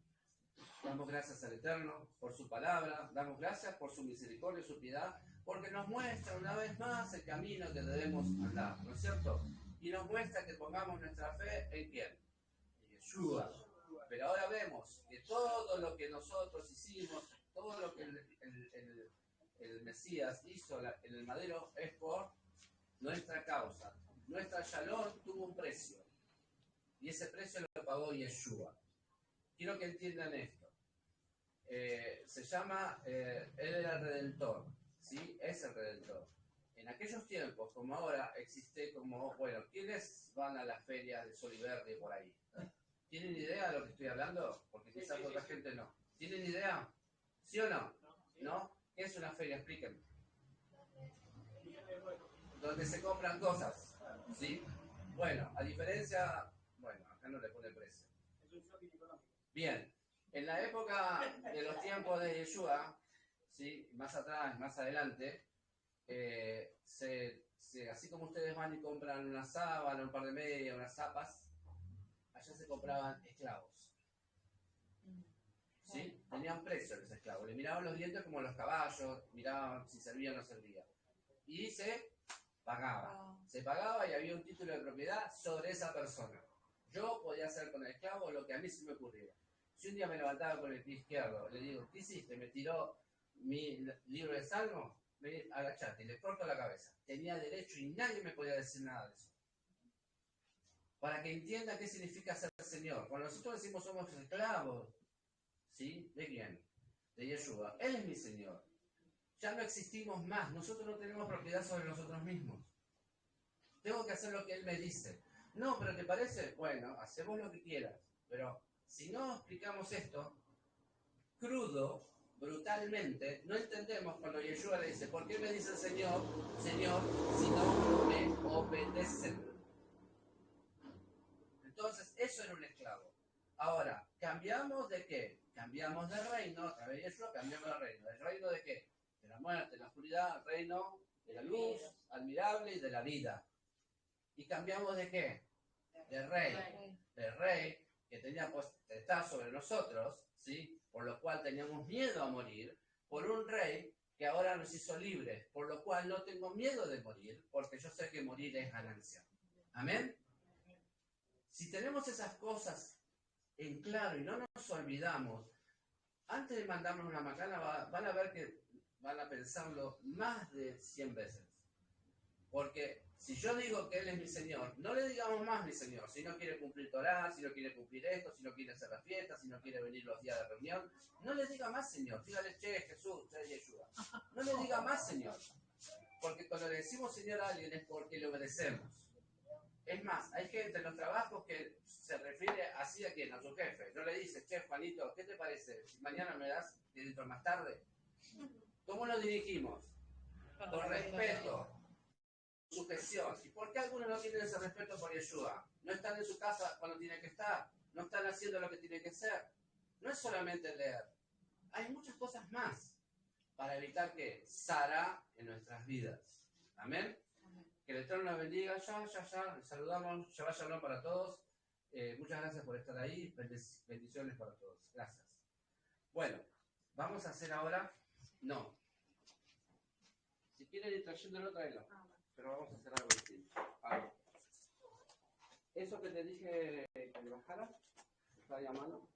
Damos gracias al Eterno por su palabra, damos gracias por su misericordia y su piedad, porque nos muestra una vez más el camino que debemos andar, ¿no es cierto? Y nos muestra que pongamos nuestra fe en ¿quién? En Yeshua. Pero ahora vemos que todo lo que nosotros hicimos, todo lo que el Mesías hizo en el madero es por nuestra causa. Nuestra Shalom tuvo un precio, y ese precio lo pagó Yeshua. Quiero que entiendan esto. Se llama, él era el Redentor, ¿sí? Es el Redentor. En aquellos tiempos, como ahora, existe como, bueno, ¿quiénes van a las ferias de Sol y Verde por ahí? ¿Tienen idea de lo que estoy hablando? Porque quizás otra gente no. ¿Tienen idea? ¿Sí o no? ¿No? ¿Qué es una feria? Explíquenme. Donde se compran cosas, ¿sí? Bueno, a diferencia, bueno, acá no le pone precio. Bien. En la época de los tiempos de Yeshua, ¿sí? Más atrás, más adelante, se así como ustedes van y compran una sábana, un par de medias, unas zapas, allá se compraban esclavos. ¿Sí? Tenían precio los esclavos. Le miraban los dientes como los caballos, miraban si servía o no servía. Y se pagaba. Se pagaba y había un título de propiedad sobre esa persona. Yo podía hacer con el esclavo lo que a mí se me ocurriera. Si un día me levantaba con el pie izquierdo, le digo, ¿qué hiciste? Me tiró mi libro de salmos, agachate y le corto la cabeza. Tenía derecho y nadie me podía decir nada de eso. Para que entienda qué significa ser Señor. Cuando nosotros decimos somos esclavos, ¿sí? ¿De quién? De Yeshua. Él es mi Señor. Ya no existimos más. Nosotros no tenemos propiedad sobre nosotros mismos. Tengo que hacer lo que Él me dice. No, pero ¿te parece? Bueno, hacemos lo que quieras. Pero si no explicamos esto, crudo, brutalmente, no entendemos cuando Yeshua le dice, ¿por qué me dice el Señor, Señor, si no me obedecen? Entonces, eso era un esclavo. Ahora, ¿cambiamos de qué? Cambiamos de reino, a través de Yeshua cambiamos de reino. ¿El reino de qué? De la muerte, de la oscuridad, el reino de la luz, admirable y de la vida. ¿Y cambiamos de qué? De rey. De rey que tenía potestad sobre nosotros, ¿sí? Por lo cual teníamos miedo a morir, por un rey que ahora nos hizo libres, por lo cual no tengo miedo de morir, porque yo sé que morir es ganancia. ¿Amén? Si tenemos esas cosas en claro y no nos olvidamos, antes de mandarnos una macana van a ver que van a pensarlo más de 100 veces. Porque si yo digo que Él es mi Señor, no le digamos más mi Señor. Si no quiere cumplir Torah, si no quiere cumplir esto, si no quiere hacer la fiesta, si no quiere venir los días de reunión, no le diga más Señor. Dígale, che, Jesús, che, Yeshua. No le diga más Señor. Porque cuando le decimos Señor a alguien es porque le obedecemos. Es más, hay gente en los trabajos que se refiere así a quién, a su jefe. No le dice, che, Juanito, ¿qué te parece? Si mañana me das, te entro más tarde. ¿Cómo nos dirigimos? Con respeto, sujeción. ¿Y por qué algunos no tienen ese respeto por Yeshua? No están en su casa cuando tienen que estar. No están haciendo lo que tienen que hacer. No es solamente leer. Hay muchas cosas más para evitar que Sara en nuestras vidas. Amén. Que el Eterno nos bendiga. Ya. Les saludamos. Shabbat Shalom para todos. Muchas gracias por estar ahí. Bendiciones para todos. Gracias. Bueno, vamos a hacer ahora... No. Si quieren ir trayéndolo, tráelo. Pero vamos a hacer algo distinto. Eso que te dije que le bajara, te está llamando.